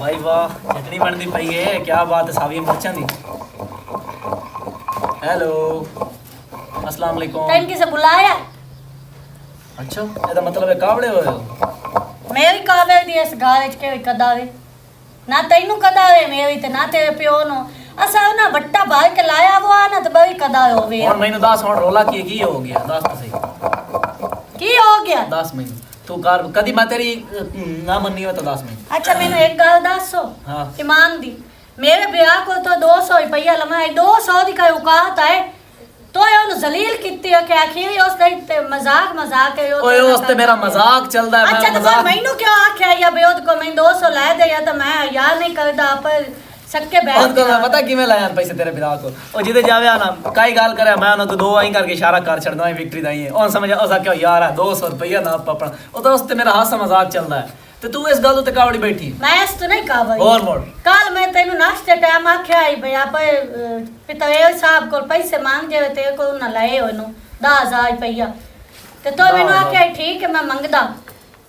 भाई वाह चटनी बनती पई है, क्या बात है सावी मिर्चां दी। हेलो अस्सलाम वालेकुम। तैन किसे बुलाया? अच्छा ਇਹਦਾ मतलब है कावड़े होए हो? मेरी कावे दी इस गाल च के कदावे ना तैनू कदावे मेरी ते ना तेरे प्यो नो असा ना बट्टा भाई के लाया वो ना तो बड़ी कदावे होवे। और मैंने 10 मिनट रोला की हो गया 10 तो सही की हो गया 10 महीने तू कर कदी मैं तेरी ना मननी हो तो 10 महीने। अच्छा मैंने एक गल दसो हाँ। ईमान दी मेरे ब्याह को तो 200 रुपया लमाए 200 दी का औकात है तो ये उन जलील कित्ती है कि आखिर उस ते मजाक है ओए उस ते मेरा मजाक चलदा है। अच्छा तो मैनू क्यों आख्या या बेओद को मैं 200 ला दे या तो मैं यार नहीं करदा पर सक्के बैठ को मैं पता किवें लाया पैसे तेरे बिरा को ओ जिदे जावे ना काई गाल करे मैं उनको दो आई करके इशारा कर छड़दा है विक्ट्री दाई है और समझ ओसा क्यों यार है 200 रुपया ना पपड़ा ओ तो उस ते मेरा हाथ से मजाक चलदा है ते तू इस गल ते कावड़ी बैठी मैं इस तो नहीं कावड़ी और मोड़ कल मैं तेनू नाश्ते टाइम आख्या आई भई आप पितरेल साहब को पैसे मांग जे तेरे को ना लाए ओनु 10000 रुपया ते तो मैनू आख्या ठीक है मैं मंगदा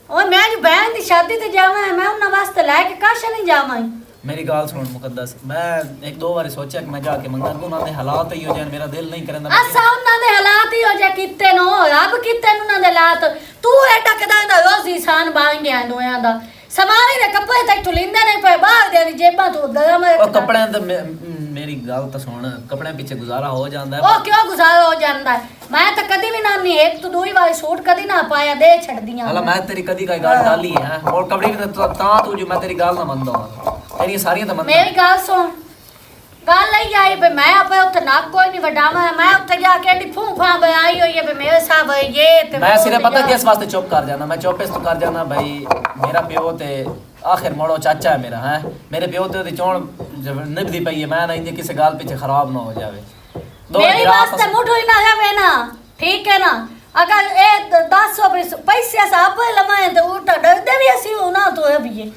और मैं जो बहन दी शादी ते जावा है मैं उन वास्ते लेके काश नहीं जावा। मेरी गाल सुन मुकद्दस मैं एक दो बार सोचा कि मैं जाके मंगा उन्हां दे हालात ही हो जाए मेरा दिल नहीं करदा असा उन्हां दे हालात ही हो जा किते नो रब किते उन्हां दे हालात तू एटा कदा दा रोज इंसान बन गया दोयां दा समाने दे कपड़े तक तू लिंदा नहीं पे बाहर दे जेबा तू गरम ओ कपड़े ते मेरी गाल तो सुन कपड़े पीछे गुजारा हो जांदा है। ओ क्यों गुजारा हो जांदा है मैं तो कदी भी ना नहीं एक तो दूई वाली सूट कदी ना पाया दे छड़ दियां हला मैं तेरी कदी का गाल डाली है और कपड़े भी ता तू जो मैं तेरी गाल ना मनदा तेरी सारी तो मनदा मेरी गाल सुन गाल लई आई बे मैं आपे उथे ना कोई नहीं वडावा मैं उथे जाके एडी फूफा बनाई होई है बे मेरे साहब ये ते मैं सिर्फ पता किस वास्ते चुप कर जाना मैं चुप इस तो कर जाना भाई मेरा प्यो ते आखिर मोड़ो चाचा है मेरा है मेरे प्यो ते चोण निभदी पई है मैं ना इंजे किसी गाल पीछे खराब ना हो जावे मेरी वास्ते मुठो ही ना है ना ठीक है ना अगर ए 10 पैसे साहब लमाए तो उठा डर दे भी ऐसी हो ना तो अभी ये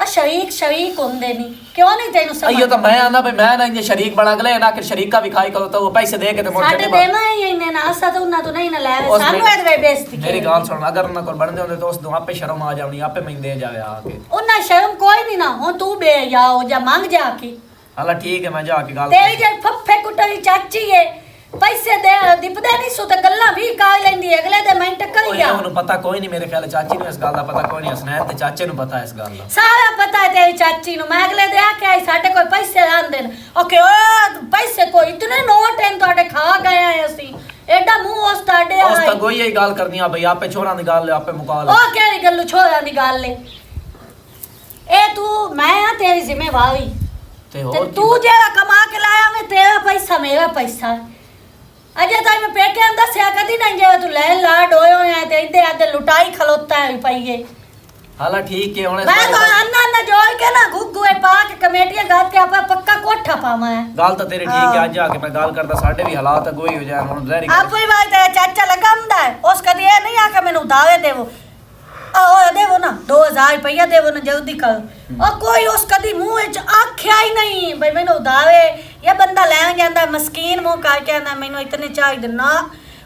शरीक होंदे नहीं क्यों नहीं तेनू समझ अयो तो मैं आना भाई मैं ना इंजे शरीक बना गले ना कि शरीक का भी खाई करो तो वो पैसे दे के तो मोड़ साडे देना ही इने ना असा तो ना तो नहीं ना ले सानू ए बेइज्जती मेरी गाल सुन अगर ना कोई बनदे होंदे तो उस दो आपे शर्म आ जावनी आपे मैं दे जावे आके उन्ना शर्म कोई नहीं ना हो तू बे जाओ जा मांग जाके हला ठीक है मैं जाके गाल तेरी जे फफे कुटरी चाची है पैसे दे दिपदे नहीं सो ते गल्ला भी का लेंदी अगले दे मैं टक्कर ओए गया ओनु पता कोई नहीं मेरे ख्याल चाची नु इस गाल दा पता कोई नहीं हसनैन ते चाचे नु पता इस गाल दा सारा पता है तेरी चाची नु मैं अगले दे आके आई साडे कोई पैसे आन देन ओके ओ पैसे कोई इतने नोट हैं तोड़े खा गए हैं असि एडा मुंह उस ताडे उस ता कोई यही गाल करनी आ भाई आपे छोरा दी गाल ले आपे मुका ले ओ केड़ी गल्लू छोरा दी गाल ले ए तू मैं आ तेरी जिम्मेवारी ते ते और तू जेड़ा कमा के लाया मैं तेरा पैसा मेरा पैसा अजे ताई मैं पेके अंदर से कदी नहीं जे तू ले लाड होयो है ते इदे आदे लुटाई खलोता है पईए हाला ठीक है हुने मैं तो अन्ना जोड़ के ना गुगुए पा के कमेटियां गात के आपा पक्का कोठा पावा है गाल तो तेरी ठीक है आज जाके मैं गाल करदा साडे भी हालात गोई हो जाए हुन जहरी आप ही बात है चाचा लगांदा है उस कदी ए नहीं आके मैनू दावे देवो ओ देवो ना 2000 रुपया देवो ना जल्दी कर और कोई उस कदी मुंह च आख्या ही नहीं भाई मैनू दावे ये बंदा ले जांदा मस्कीन मुंह का कहंदा मैनू इतने चाहिए ना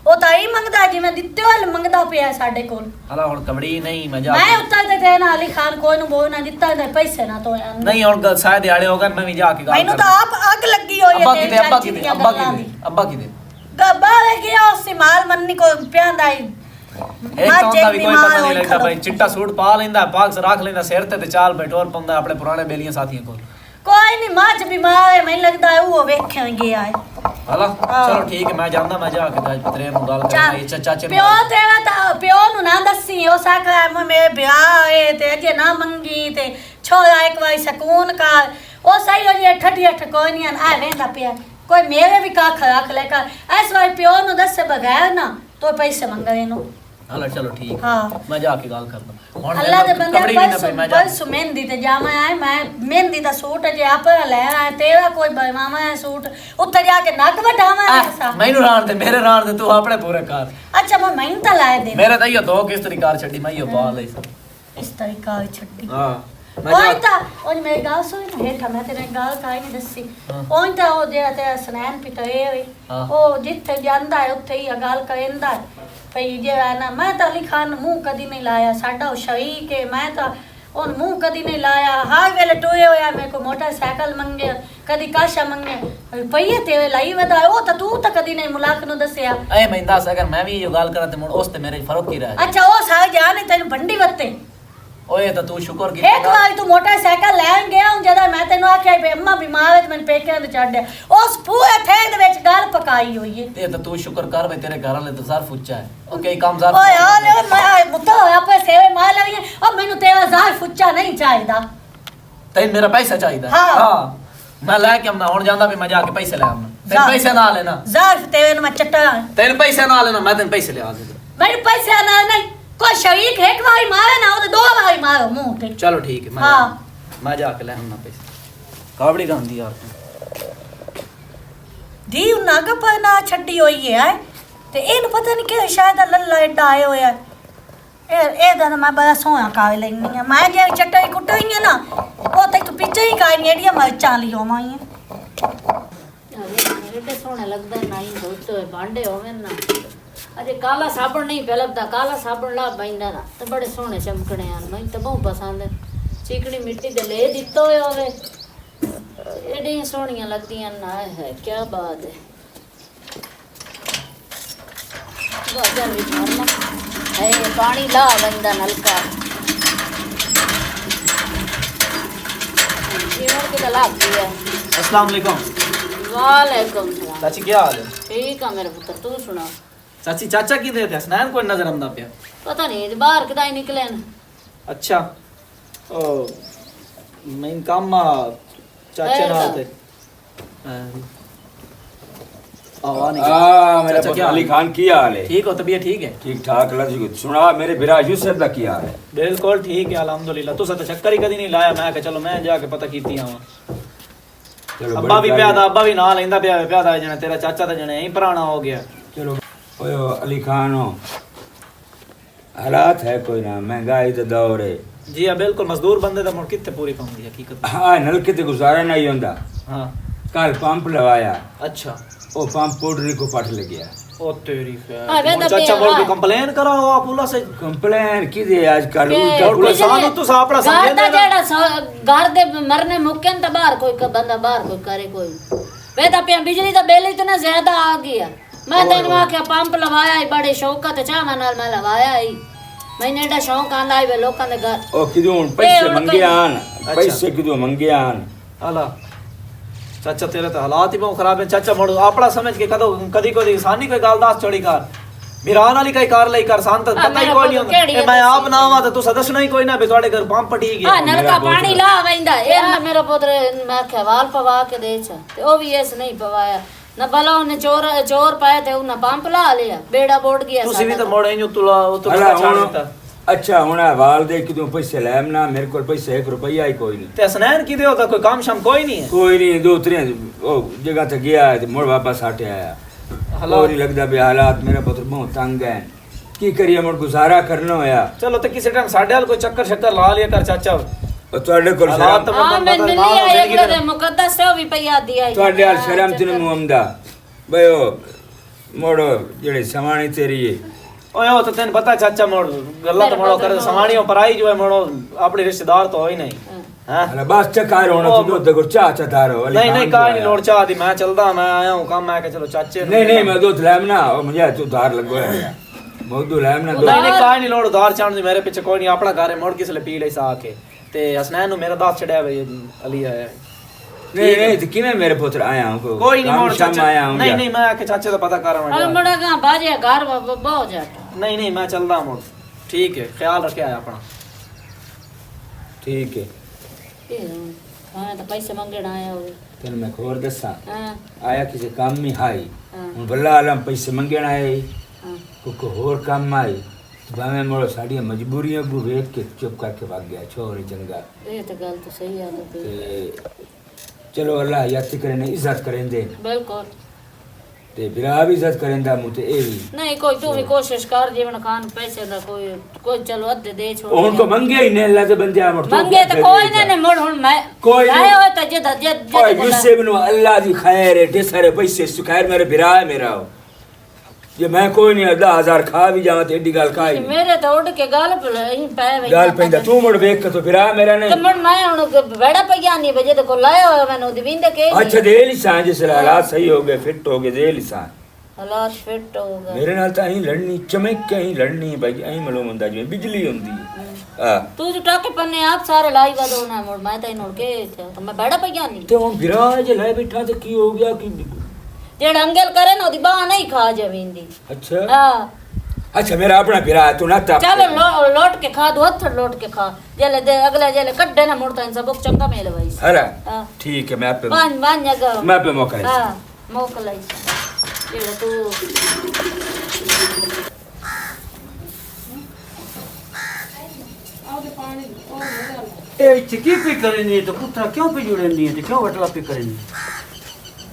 ओ ता ही मंगदा जिवें दित्ते होल मंगदा पिया साडे कोल हला हुन कबड़ी नहीं मैं जा मैं उत्तर दे देना अली खान कोई नु बोल ना दित्ता दे पैसे ना तो नहीं हुन गल शायद आड़े होगा मैं भी जाके गाल मैनू तो आप आग लगी हो ये अब्बा की दे गब्बा ले गया उस माल मन्नी को प्यांदा एक तो उनका भी कोई पता नहीं लगता भाई चिट्टा सूट पा लेंदा पाग से रख लेंदा सिर ते चाल बैठोर पंदा अपने पुराने बेलियां साथियों को कोई नहीं माच बीमार है मैं लगदा है वो वेखे गया है हला चलो ठीक है मैं जानदा मैं जाके दाज तेरे नु गाल करना ये चाचा प्यो तेरा ता प्यो नु ना दसी ओ साका मेरे ब्याह है ते अजे ना मंगी ते छोरा एक बार सुकून का ओ सही हो जे ठठी ठठ कोई नहीं आ वेंदा पिया कोई मेरे भी का खराक लेकर ऐस बार प्यो नु दस बगैर ना तो पैसे मंगवे नु हला चलो ठीक हां मैं जाके गाल करदा अल्लाह दे बंदे बस मेहंदी ते जामा है मैं मेहंदी दा सूट जे आप ले आया तेरा कोई मामा है सूट उते जाके नक वटावा ऐसा मैनू राण दे मेरे राण दे तू अपने पूरे कार अच्छा मैं मैन ता लाए दे मेरे तो यो दो किस तरीका छड्डी मैं यो पा ले इस तरीका छड्डी हां ओन ता ओन मेरी गाल सुन हेठा मैं तेरे गाल काई नहीं दसी ओन ता ओ जेड़ा तेरा स्नैन पितरे ओ जिथे जांदा है उथे ही गाल करेंदा है भई जेड़ा ना मैं तो अली खान मुंह कदी नहीं लाया साडा शरीक है मैं तो उन मुंह कदी नहीं लाया हार वेले टोए होया मेरे को मोटरसाइकिल मंगे कदी काशा मंगे पईए ते लाई वदा ओ त तू त कदी नहीं मुलाक नु दसया ए मैं दस अगर मैं भी ये गाल करा ते मुड़ उस ते मेरे फर्क ही रह अच्छा ओ सारे जाने तेन भंडी वत्ते ओए तो तू शुक्र की एक बार तू मोटरसाइकिल लैन गया हूं जदा मैं तेनु आख्या बे अम्मा बीमार है मैंने पेके अंदर चढ़ दे उस पूरे थेग दे विच गाल पकाई हुई है ये तो तू शुक्र कर भाई तेरे घर वाले तो जार फुच्चा है ओके काम जार ओए ओले मैं मुत्ता आपे सेवे मार लगी अब मेनू तेरा जार फुच्चा नहीं चाहिदा तैन मेरा पैसा चाहिए हाँ। मैं लेके हमना हुन जांदा भी मैं जाके पैसे ले आऊंगा तेरे जार। पैसे ना लेना जार तेरे नु मैं चट्टा तेरे पैसे ना लेना मैं तेरे पैसे ले आ दूंगा मेरे पैसे ना नहीं कोई शरीक एक बारी मारे ना वो दो बारी मारो मुंह पे चलो ठीक है हाँ मैं जाके ले आऊंगा पैसे कावड़ी गांधी यार दी नाग पर ना छड्डी होई है ते एनु पता नहीं के शायद लल्ला एडा आए होया ए दा मैं बड़ा सोया कावे लेनी है मैं जे चट्टाई कुटाई है ना वो तक तो पीछे ही काई एडिया मरचां ली हो माई एडे सोने लगदा नहीं धोते हुए भांडे होवे ना अरे काला साबुन नहीं पहलबदा काला साबुन ला बैंदा ना तो बड़े सोने चमकने आन मैं तो बहुत पसंद है चिकनी मिट्टी दे ले दित्तो होवे एडी सोहणियां लगदियां ना है क्या बात है बाजार भी मारना है पानी ला बैंदा नलका ये और के ला दिया अस्सलाम वालेकुम वालेकुम सलाम चाची क्या हाल है ठीक है मेरे पुत्र तू सुना चाची चाचा की देते हसनैन कोई नजर आंदा पिया पता नहीं बाहर कदाई निकले न अच्छा ओ मैं काम चाचे ना आते मेरा पुत्र अली खान की हाल है ठीक हो तबीयत ठीक है ठीक ठाक लजी को सुना मेरे बिरा यूसुफ दा की हाल है बिल्कुल ठीक है अल्हम्दुलिल्लाह तुसा तो चक्कर ही कदी नहीं लाया मैं के चलो मैं जाके पता कीती आवां चलो अब्बा भी बड़ी प्यादा गल है। अब्बा भी ना लेंदा प्यादा जने तेरा चाचा तो जने यही पुराना हो गया चलो ओए अली खान हो हालात है कोई ना महंगाई तो दौर है जी हाँ बिल्कुल मजदूर बंदे तो मुड़ कितने पूरी पाऊंगी हकीकत हाँ नलके ते गुजारा नहीं होंदा हाँ कल पंप लवाया अच्छा ओ पंप पोडरी को पट लग गया ओ तेरी खैर हाँ, वे तो चाचा भी, बोल के हाँ। कंप्लेन कराओ आप उला से कंप्लेन की दे आज कल के उल्टा और कोई सानू तो सापड़ा घर समझे दा ना जेड़ा घर दे मरने मुक्के न बाहर कोई बंदा बाहर कोई करे कोई वे ता पे बिजली दा बिल इतना ज्यादा आ गया मैं तेन आख्या पंप लवाया ही बड़े शौक ते चाह नाल मैं लवाया ही मैंने एडा शौक आंदा ही वे लोकां दे घर ओ किदों पैसे उन मंगे आन अच्छा। पैसे किदों मंगे आन अला चाचा तेरे तो हालात ही बहुत खराब है चाचा मोड़ आपड़ा समझ के कदो कदी कोई सानी कोई गालदास चोड़ी कर बिरान वाली कई कार लई कर सांत हाँ, पता ही मेरा कोई नहीं पुत्र होंदा केड़ी ए है मैं आप दसी? ना आवा तो तू सदस्य नहीं कोई ना भी ਤੁਹਾਡੇ घर पंप पटी गया हां नलका मेरा पानी पुत्र। ला वैंदा ए मेरा पुत्र मैं आख्या वाल पवा के दे छ ते ओ भी ऐस नहीं पवाया न भला उन्हें चोर पाए थे उन्हें पंप ला लिया बेड़ा बोट गया ਤੁਸੀਂ ਵੀ साਡਾ ਤਾਂ ਮੋੜ ਇਹਨੂੰ ਤੁਲਾ ਉਹ ਤੋਂ हला ਛਾੜ हुन ਦਿੱਤਾ अच्छा हुन वाल दे किदों पैसे लैम ना मेरे को पैसे 1 रुपया ही कोई नहीं ਤੇ ਹਸਨੈਨ ਕਿਦੇ ਹੋਦਾ ਕੋਈ ਕੰਮ ਸ਼ਮ ਕੋਈ ਨਹੀਂ ਹੈ कोई नहीं दो त्रे ओ जगह तक गया है मोड़ वापस हट आया और नहीं लगता भी हालात मेरा पुत्र बहुत तंग है की करिए मोड़ गुजारा करना होया ਚਲੋ ਤੇ ਕਿਸੇ ਟਾਈਮ ਸਾਡੇ ਹਾਲ ਕੋਈ ਚੱਕਰ ਸ਼ੱਕਰ ਲਾ ਲਿਆ ਕਰ ਚਾਚਾ और ਤੁਹਾਡੇ ਕੋਲ ਹਾਲਾਤ शर्म ਤਾਂ हां मैं मिली आई एक दे मुकद्दस से भी पैया दिया ही ਤੁਹਾਡੇ ਹਾਲ शर्म ਤੇ ਨੂੰ ਆਮਦਾ ਬਈ ਉਹ ਮੋੜ ਜਿਹੜੇ ਸਮਾਣੀ ਤੇਰੀ ਹੈ ਓਏ ਉਹ ਤਾਂ ਤੈਨੂੰ ਪਤਾ ਚਾਚਾ ਮੋੜ ਗੱਲਾਂ ਤਾਂ ਮੋੜੋ ਕਰ ਸਮਾਣੀਓ ਪਰਾਈ ਜੋ ਹੈ ਮੋੜੋ ਆਪਣੇ ਰਿਸ਼ਤੇਦਾਰ ਤਾਂ ਹੋਈ ਨਹੀਂ ਹਾਂ ਹਲਾ ਬਸ ਚੱਕਾਰ ਹੋਣਾ ਤੂੰ ਉਹਦੇ ਕੋਲ ਚਾਹ ਚਾਤਾਰੋ ਨਹੀਂ ਨਹੀਂ ਕਾਹ ਨਹੀਂ ਲੋੜ ਚਾਹ ਦੀ ਮੈਂ ਚੱਲਦਾ ਮੈਂ ਆਇਆ ਹੂੰ ਕੰਮ ਮੈਂ ਕਿ ਚਲੋ ਚਾਚੇ ਨੂੰ नहीं नहीं मैं दूध लैम ना और मुझे तू धार लगो है मौदू लैम ना ਨਹੀਂ ਨਹੀਂ ਕਾਹ ਨਹੀਂ ਲੋੜ ਉਧਾਰ ਚਾਣ ਦੀ ਮੇਰੇ ਪਿੱਛੇ ਕੋਈ ਨਹੀਂ ਆਪਣਾ ਘਰ ਹੈ ਮੋੜ ਕਿਸ ਲਈ ਪੀ ਲਈ ਸਾ ਕੇ ਤੇ ਹਸਨੈਨ ਨੂੰ ਮੇਰਾ ਦਾਸ ਛੜਿਆ ਵੇ ਅਲੀ ਆਇਆ नहीं नहीं तो किमें मेरे पुत्र आया हूं ਕੋਈ ਨਹੀਂ ਮੋੜ शाम ਚਾਚਾ आया हूं ਨਹੀਂ ਨਹੀਂ ਮੈਂ ਆ ਕੇ ਚਾਚੇ ਦਾ ਪਤਾ अरे ਕਰਾਂ बड़ा कहां बाजे घर बहुत जाट ਨਹੀਂ ਨਹੀਂ ਮੈਂ ਚੱਲਦਾ ਮੋੜ ਠੀਕ ਹੈ ਖਿਆਲ ਰੱਖਿਆ ਆਪਣਾ ठीक है हां तो पैसे मांगण आया हो तेन मैं खबर दसा हां आया किसी काम में हाई हाँ। हूं भला आलम पैसे मंगण आए हां को होर काम आई तो भावे मोड़ो साड़ी मजबूरियां को वेख के चुप करके भाग गया छोरे जंगा ये तो गल तो सही है तो ते चलो अल्लाह याती करे इज्जत करें दे बिल्कुल ते बिरा भी इज्जत करेंदा मुते ए भी नहीं कोई तू भी कोशिश कर जीवन खान पैसे दा कोई चलो अद्धे दे छोड़ उनको मंगे ही ने अल्लाह से बंदे आ मंगे तो कोई ने मोड़ हुन मैं कोई आए हो तो जे ओए गुस्से में अल्लाह दी खैर है ढेर सारे पैसे सुखैर मेरे बिरा है मेरा ਜੇ ਮੈਂ ਕੋਈ ਨਹੀਂ 10,000 ਖਾ ਵੀ ਜਾਵਾਂ ਤੇ ਏਡੀ ਗੱਲ ਖਾਈ ਮੇਰੇ ਤਾਂ ਉੱਡ ਕੇ ਗੱਲ ਪੈ ਵਈ ਗੱਲ ਪੈਂਦਾ ਤੂੰ ਮੁੜ ਵੇਖ ਕੇ ਤੋ ਫਿਰ ਆ ਮੇਰਾ ਤੇ ਨਹੀਂ ਮਨ ਮੈਂ ਹੁਣ ਬੜਾ ਪਈਆ ਨਹੀਂ ਵਜੇ ਤੇ ਕੋ ਲਾਇਆ ਹੋਇਆ ਮੈਨੂੰ ਦਵਿੰਦੇ ਕੇ ਅੱਛਾ ਦੇ ਲਿਸਾਂ ਜਿਸ ਹਾਲਾਤ ਸਹੀ ਹੋ ਗਏ ਫਿੱਟ ਹੋ ਗਏ ਦੇ ਲਿਸਾਂ ਹਾਲਾਤ ਫਿੱਟ ਹੋ ਗਏ ਮੇਰੇ ਨਾਲ ਤਾਂ ਅਹੀਂ ਲੜਨੀ ਚਮਕ ਕੇ ਅਹੀਂ ਲੜਨੀ ਭਾਈ ਅਹੀਂ ਮਲੂਮ ਹੁੰਦਾ ਜਿਵੇਂ ਬਿਜਲੀ ਹੁੰਦੀ ਹੈ ਆ ਤੂੰ ਜੋ ਟਾਕੇ ਪੰਨੇ ਆਪ ਸਾਰੇ ਲਾਈ ਵਧੋਣਾ ਮੁੜ ਮੈਂ ਤਾਂ ਇਹਨੂੰ ਕੇ ਮੈਂ ਬੜਾ ਪਈਆ ਨਹੀਂ ਤੇ ਹੁਣ ਵਿਰਾਜ ਲੈ ਬੈਠਾ ਤੇ ਕੀ ਹੋ ਗਿਆ ਕੀ ਜਿਹੜਾ ਅੰਗਲ ਕਰੇ ਨਾ ਉਹਦੀ ਬਾਹ ਨਹੀਂ ਖਾ ਜਵੀਂਦੀ ਅੱਛਾ ਹਾਂ ਅੱਛਾ ਮੇਰਾ ਆਪਣਾ ਵਿਰਾ ਤੂੰ ਨਾ ਤਾ चलो लौट के खा दो हथ लौट के खा जेले दे अगले जेले कड्डे ना मुड़ता इन सबक चंगा मेल भाई हरा हां ठीक है मैं पे बांध जगह मैं पे मौका है हां मौका लाई जेले तू ए चिकी पे करेंगे तो पुत्रा क्यों पे जुड़ेंगे तो क्यों वटला पे करेंगे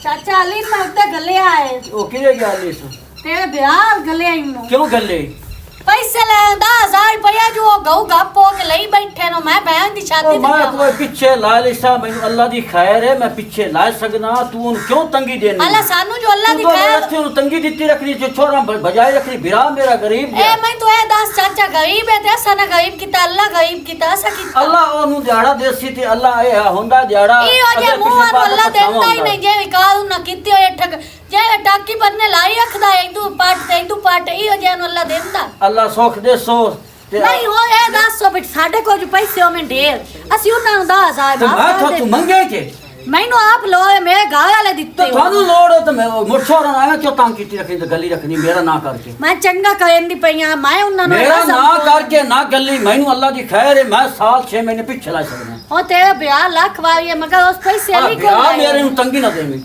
ਚਾਚਾ ਅਲੀ ਮੈਂ ਉੱਤੇ ਗੱਲੇ ਆਏ ओ किरे गया ले सो ਤੇਰੇ ਵਿਆਹ ਗੱਲੇ ਆਈ ਨੂੰ क्यों गले ਪੈਸੇ ਲੈ 10000 ਰੁਪਇਆ ਜੋ ਗਊ ਗੱਪ ਹੋ ਕੇ ਲਈ ਬੈਠੇ ਨੂੰ ਮੈਂ ਬਹਿਣ ਦੀ ओ ਸ਼ਾਦੀ ਤੇ मैं ਗਿਆ। कोई पीछे ला लेसा मैंने अल्लाह दी खैर है मैं पीछे ला सकना तू उन क्यों तंगी देनी ਅੱਲਾ ਸਾਨੂੰ ਜੋ ਅੱਲਾ ਦੀ तू तो ਖੈਰ रस्ते नु तंगी दित्ती रखनी जो छोरा बजाय रखनी बिरा मेरा गरीब ए मैं तो ए दस चाचा गरीब है ते असा ना गरीब किता अल्लाह गरीब किता असा किता अल्लाह ओनु दिहाड़ा देसी ते अल्लाह ए हुंदा दिहाड़ा ਇਹ ਹੋ ਜੇ ਮੂੰਹ ਨੂੰ ਅੱਲਾ ਦਿੰਦਾ ਹੀ ਨਹੀਂ ਜੇ ਵਿਕਾਲ ਨਾ ਕੀਤੀ ਹੋਏ ਠਗ ਜੇ ਟਾਕੀ ਬੰਨੇ ਲਾਈ ਰੱਖਦਾ ਏ ਤੂੰ ਪਾਟ ਤੇ ਤੂੰ ਪਾਟ ਇਹ ਹੋ ਜੇ ਨੂੰ ਅੱਲਾ ਦਿੰਦਾ अल्लाह सुख दे सो ते ਨਹੀਂ ਹੋ ਇਹ ਦੱਸੋ ਬਿਟ ਸਾਡੇ ਕੋਲ ਜੋ ਪੈਸੇ ਹੋਵੇਂ ਢੇਰ ਅਸੀਂ ਉਹਨਾਂ ਨੂੰ 10000 मैं तो तू मंगे के ਮੈਨੂੰ ਆਪ ਲੋਏ ਮੇਰੇ ਘਰ ਵਾਲੇ तो ਦਿੱਤੇ थानू लोड़ है तो मैं मुछोरा ना क्यों तंग कीती रखनी तो गली रखनी मेरा ना करके ਮੈਂ ਚੰਗਾ ਕਰਨ ਦੀ ਪਈਆਂ ਮੈਂ ਉਹਨਾਂ ਨੂੰ मेरा ਨਾ ना करके ना गली मैनू अल्लाह दी खैर है मैं साल 6 महीने पीछे ला सकदा ਉਹ ਤੇਰਾ ਵਿਆਹ ਲੱਖ ਵਾਰੀ ਹੈ ਮਗਰ ਉਸ ਪੈਸੇ आ ਅਲੀ ब्याह ਕੋਲ मेरे नु तंगी ना देवी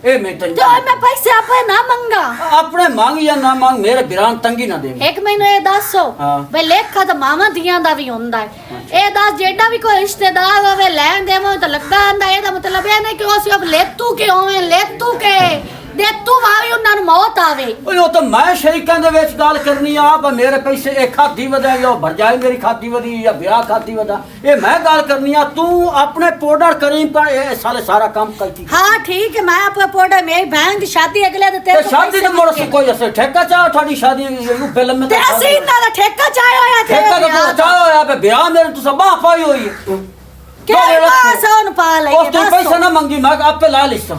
ए मैं तो तंगी मैं पैसे आपे ना मंगा अपने मांग या ना मांग मेरे बिरान तंगी ना देवी ਇੱਕ ਮੈਨੂੰ ਇਹ ਦੱਸੋ ਹਾਂ। ਬਈ ਲੇਖਾ ਤਾਂ ਮਾਵਾਂ ਦੀਆਂ ਦਾ ਵੀ ਹੁੰਦਾ ਹੈ ਇਹ ਦੱਸ ਜਿਹੜਾ ਵੀ ਕੋਈ ਰਿਸ਼ਤੇਦਾਰ ਹੋਵੇ ਲੈਣ ਦੇਵੋ ਤਾਂ ਲੱਗਾ ਆਂਦਾ ਇਹਦਾ ਮਤਲਬ ਇਹ ਨਹੀਂ ਕਿ ਉਹ ਸਿਰਫ ਲੇਤੂ ਕੇ ਹੋਵੇ ਲੇਤੂ ਕੇ ਦੇ ਤੂੰ ਵਾਵੀ ਉਹਨਾਂ ਨੂੰ ਮੌਤ ਆਵੇ ਓਏ ਉਹ ਤਾਂ ਮੈਂ ਸ਼ਰੀਕਾਂ ਦੇ ਵਿੱਚ ਗੱਲ ਕਰਨੀ ਆ ਪਰ ਮੇਰੇ ਪੈਸੇ ਇੱਕ ਖਾਦੀ ਵਧਾ ਜਾਂ ਭਰਜਾਈ ਮੇਰੀ ਖਾਦੀ ਵਧੀ ਜਾਂ ਵਿਆਹ ਖਾਦੀ ਵਧਾ ਇਹ ਮੈਂ ਗੱਲ ਕਰਨੀ ਆ ਤੂੰ ਆਪਣੇ ਪਾਊਡਰ ਕਰੀ ਪਰ ਇਹ ਸਾਲੇ ਸਾਰਾ ਕੰਮ ਕਰਤੀ ਹਾਂ ਠੀਕ ਹੈ ਮੈਂ ਆਪੇ ਪੋੜਾ ਮੇਰੀ ਭੈਣ ਦੀ ਸ਼ਾਦੀ ਅਗਲੇ ਦੇ ਤੇ ਸ਼ਾਦੀ ਦੇ ਮੋੜ ਸੇ ਕੋਈ ਅਸੇ ਠੇਕਾ ਚਾਹ ਤੁਹਾਡੀ ਸ਼ਾਦੀ ਨੂੰ ਫਿਲਮ ਮੈਂ ਤੇ ਅਸੀਂ ਇਹਨਾਂ ਦਾ ਠੇਕਾ ਚਾਹਿਆ ਹੋਇਆ ਤੇ ਠੇਕਾ ਤਾਂ ਚਾਹ ਹੋਇਆ ਪੇ ਵਿਆਹ ਮੇਰੇ ਤੂੰ ਸਭਾ ਪਾਈ ਹੋਈ ਹੈ ਕਿਹੜੇ ਪਾਸੋਂ ਨੂੰ ਪਾ ਲਈ ਉਸ ਤੋਂ ਪੈਸਾ ਨਾ ਮੰਗੀ ਮੈਂ ਆਪੇ ਲਾ ਲਿਸਾ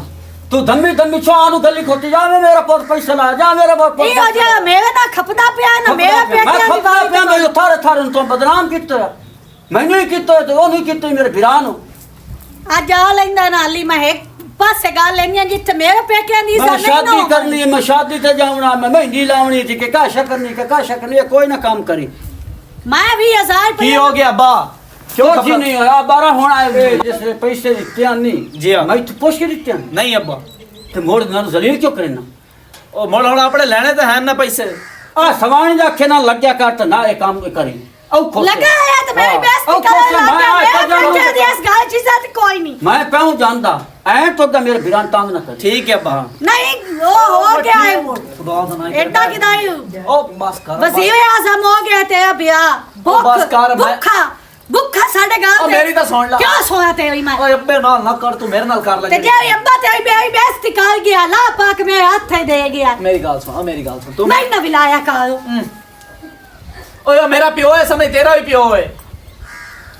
ਤੂੰ ਧੰਮੀ ਚਾਹ ਨੂੰ ਗਲੀ ਖੋਤੀ ਜਾਵੇ ਮੇਰਾ ਪੁੱਤ ਪੈਸਾ ਲਾ ਜਾ ਮੇਰਾ ਪੁੱਤ ਇਹ ਹੋ ਜਾ ਮੇਰੇ ਨਾਲ ਖਪਦਾ ਪਿਆ ਨਾ ਮੇਰੇ ਪੇਟਿਆਂ ਦੀ ਖਪਦਾ ਪਿਆ ਮੈਂ ਥਾਰੇ ਨੂੰ ਤੋਂ ਬਦਨਾਮ ਕੀਤਾ ਮੈਨੂੰ ਹੀ ਕੀਤਾ ਤੇ ਉਹ ਨਹੀਂ ਕੀਤਾ ਮੇਰੇ ਵੀਰਾਂ ਨੂੰ ਅੱਜ ਆ ਲੈਂਦਾ ਨਾਲੀ ਮੈਂ ਇੱਕ ਪਾਸੇ ਗੱਲ ਲੈਣੀਆਂ ਜਿੱਥੇ ਮੇਰੇ ਪੇਕਿਆਂ ਦੀ मैं शादी करनी है मैं शादी ते जावना मैं मेहंदी लावनी थी के काशा करनी कोई ना काम करी ਮੈਂ 20000 ਕੀ ਰੁਪਏ ਹੋ ਗਿਆ ਅੱਬਾ क्यों जी नहीं होया 12 होना है जिसने पैसे दिते हैं नहीं जी हाँ। मैं तो पूछ के दिते हैं ਨਹੀਂ ਅੱਬਾ ते मोड़ ना जलील क्यों करना ਉਹ ਮੁੜ ਹੁਣ ਆਪਣੇ ਲੈਣੇ ਤਾਂ ਹੈ ਨਾ ਪੈਸੇ आ सवाणी दा अखे ना लग गया कर तो ना ये काम करी औ खोस ਲਗਾਇਆ ਤੇ ਮੇਰੀ ਬੇਇੱਜ਼ਤੀ ਕਰਨ ਲੱਗ ਗਿਆ ਮੇਰੇ ਪੇਕਿਆਂ ਦੀ ਇਸ ਗੱਲ ਚ ਇੱਜ਼ਤ ਕੋਈ ਨਹੀਂ मैं पहू जानदा ऐ तो दा मेरे बिरान तंग ना कर ਠੀਕ ਹੈ ਅੱਬਾ ਨਹੀਂ ਉਹ ਹੋ ਗਿਆ ਹੈ ਖੁਦਾ ਦਾ ਨਾਮ ਐਡਾ ਕਿਦਾਈ ਉਹ ਬਸ ਕਰ ਅੱਬਾ। ਵਜ਼ੀਰ ਆਜ਼ਮ ਹੋ ਗਿਆ ਤੇਰਾ ਵਿਆਹ ਉਹ ਬਸ ਕਰ, ਮੈਂ- ਭੁੱਖਾ ਸਾਡੇ ਘਰ ਉਹ ਮੇਰੀ ਤਾਂ ਸੁਣ ਲਾ। ਕਿਉਂ ਸੋਇਆ ਤੇਰੀ ਮੈਂ ਓਏ ਅੱਬੇ ਨਾਲ ਨਾ ਕਰ ਤੂੰ ਮੇਰੇ ਨਾਲ ਕਰ ਲੈ ਤੇ ਜੇ ਅੰਬਾ ਤੇਰੀ ਮੇਰੀ ਬੇਇੱਜ਼ਤੀ ਕਰ ਗਿਆ ਲਾ ਪਾਕ ਮੇਰੇ ਹੱਥ ਹੀ ਦੇ ਗਿਆ ਮੇਰੀ ਗੱਲ ਸੁਣ ਮੇਰੀ ਗੱਲ ਸੁਣ ਤੂੰ ਮੈਂ ਨਾ ਵਿਲਾਇਆ ਕਰ ਓਏ ਉਹ ਮੇਰਾ ਪਿਓ ਹੈ ਸਮਝ ਤੇਰਾ ਵੀ ਪਿਓ ਹੈ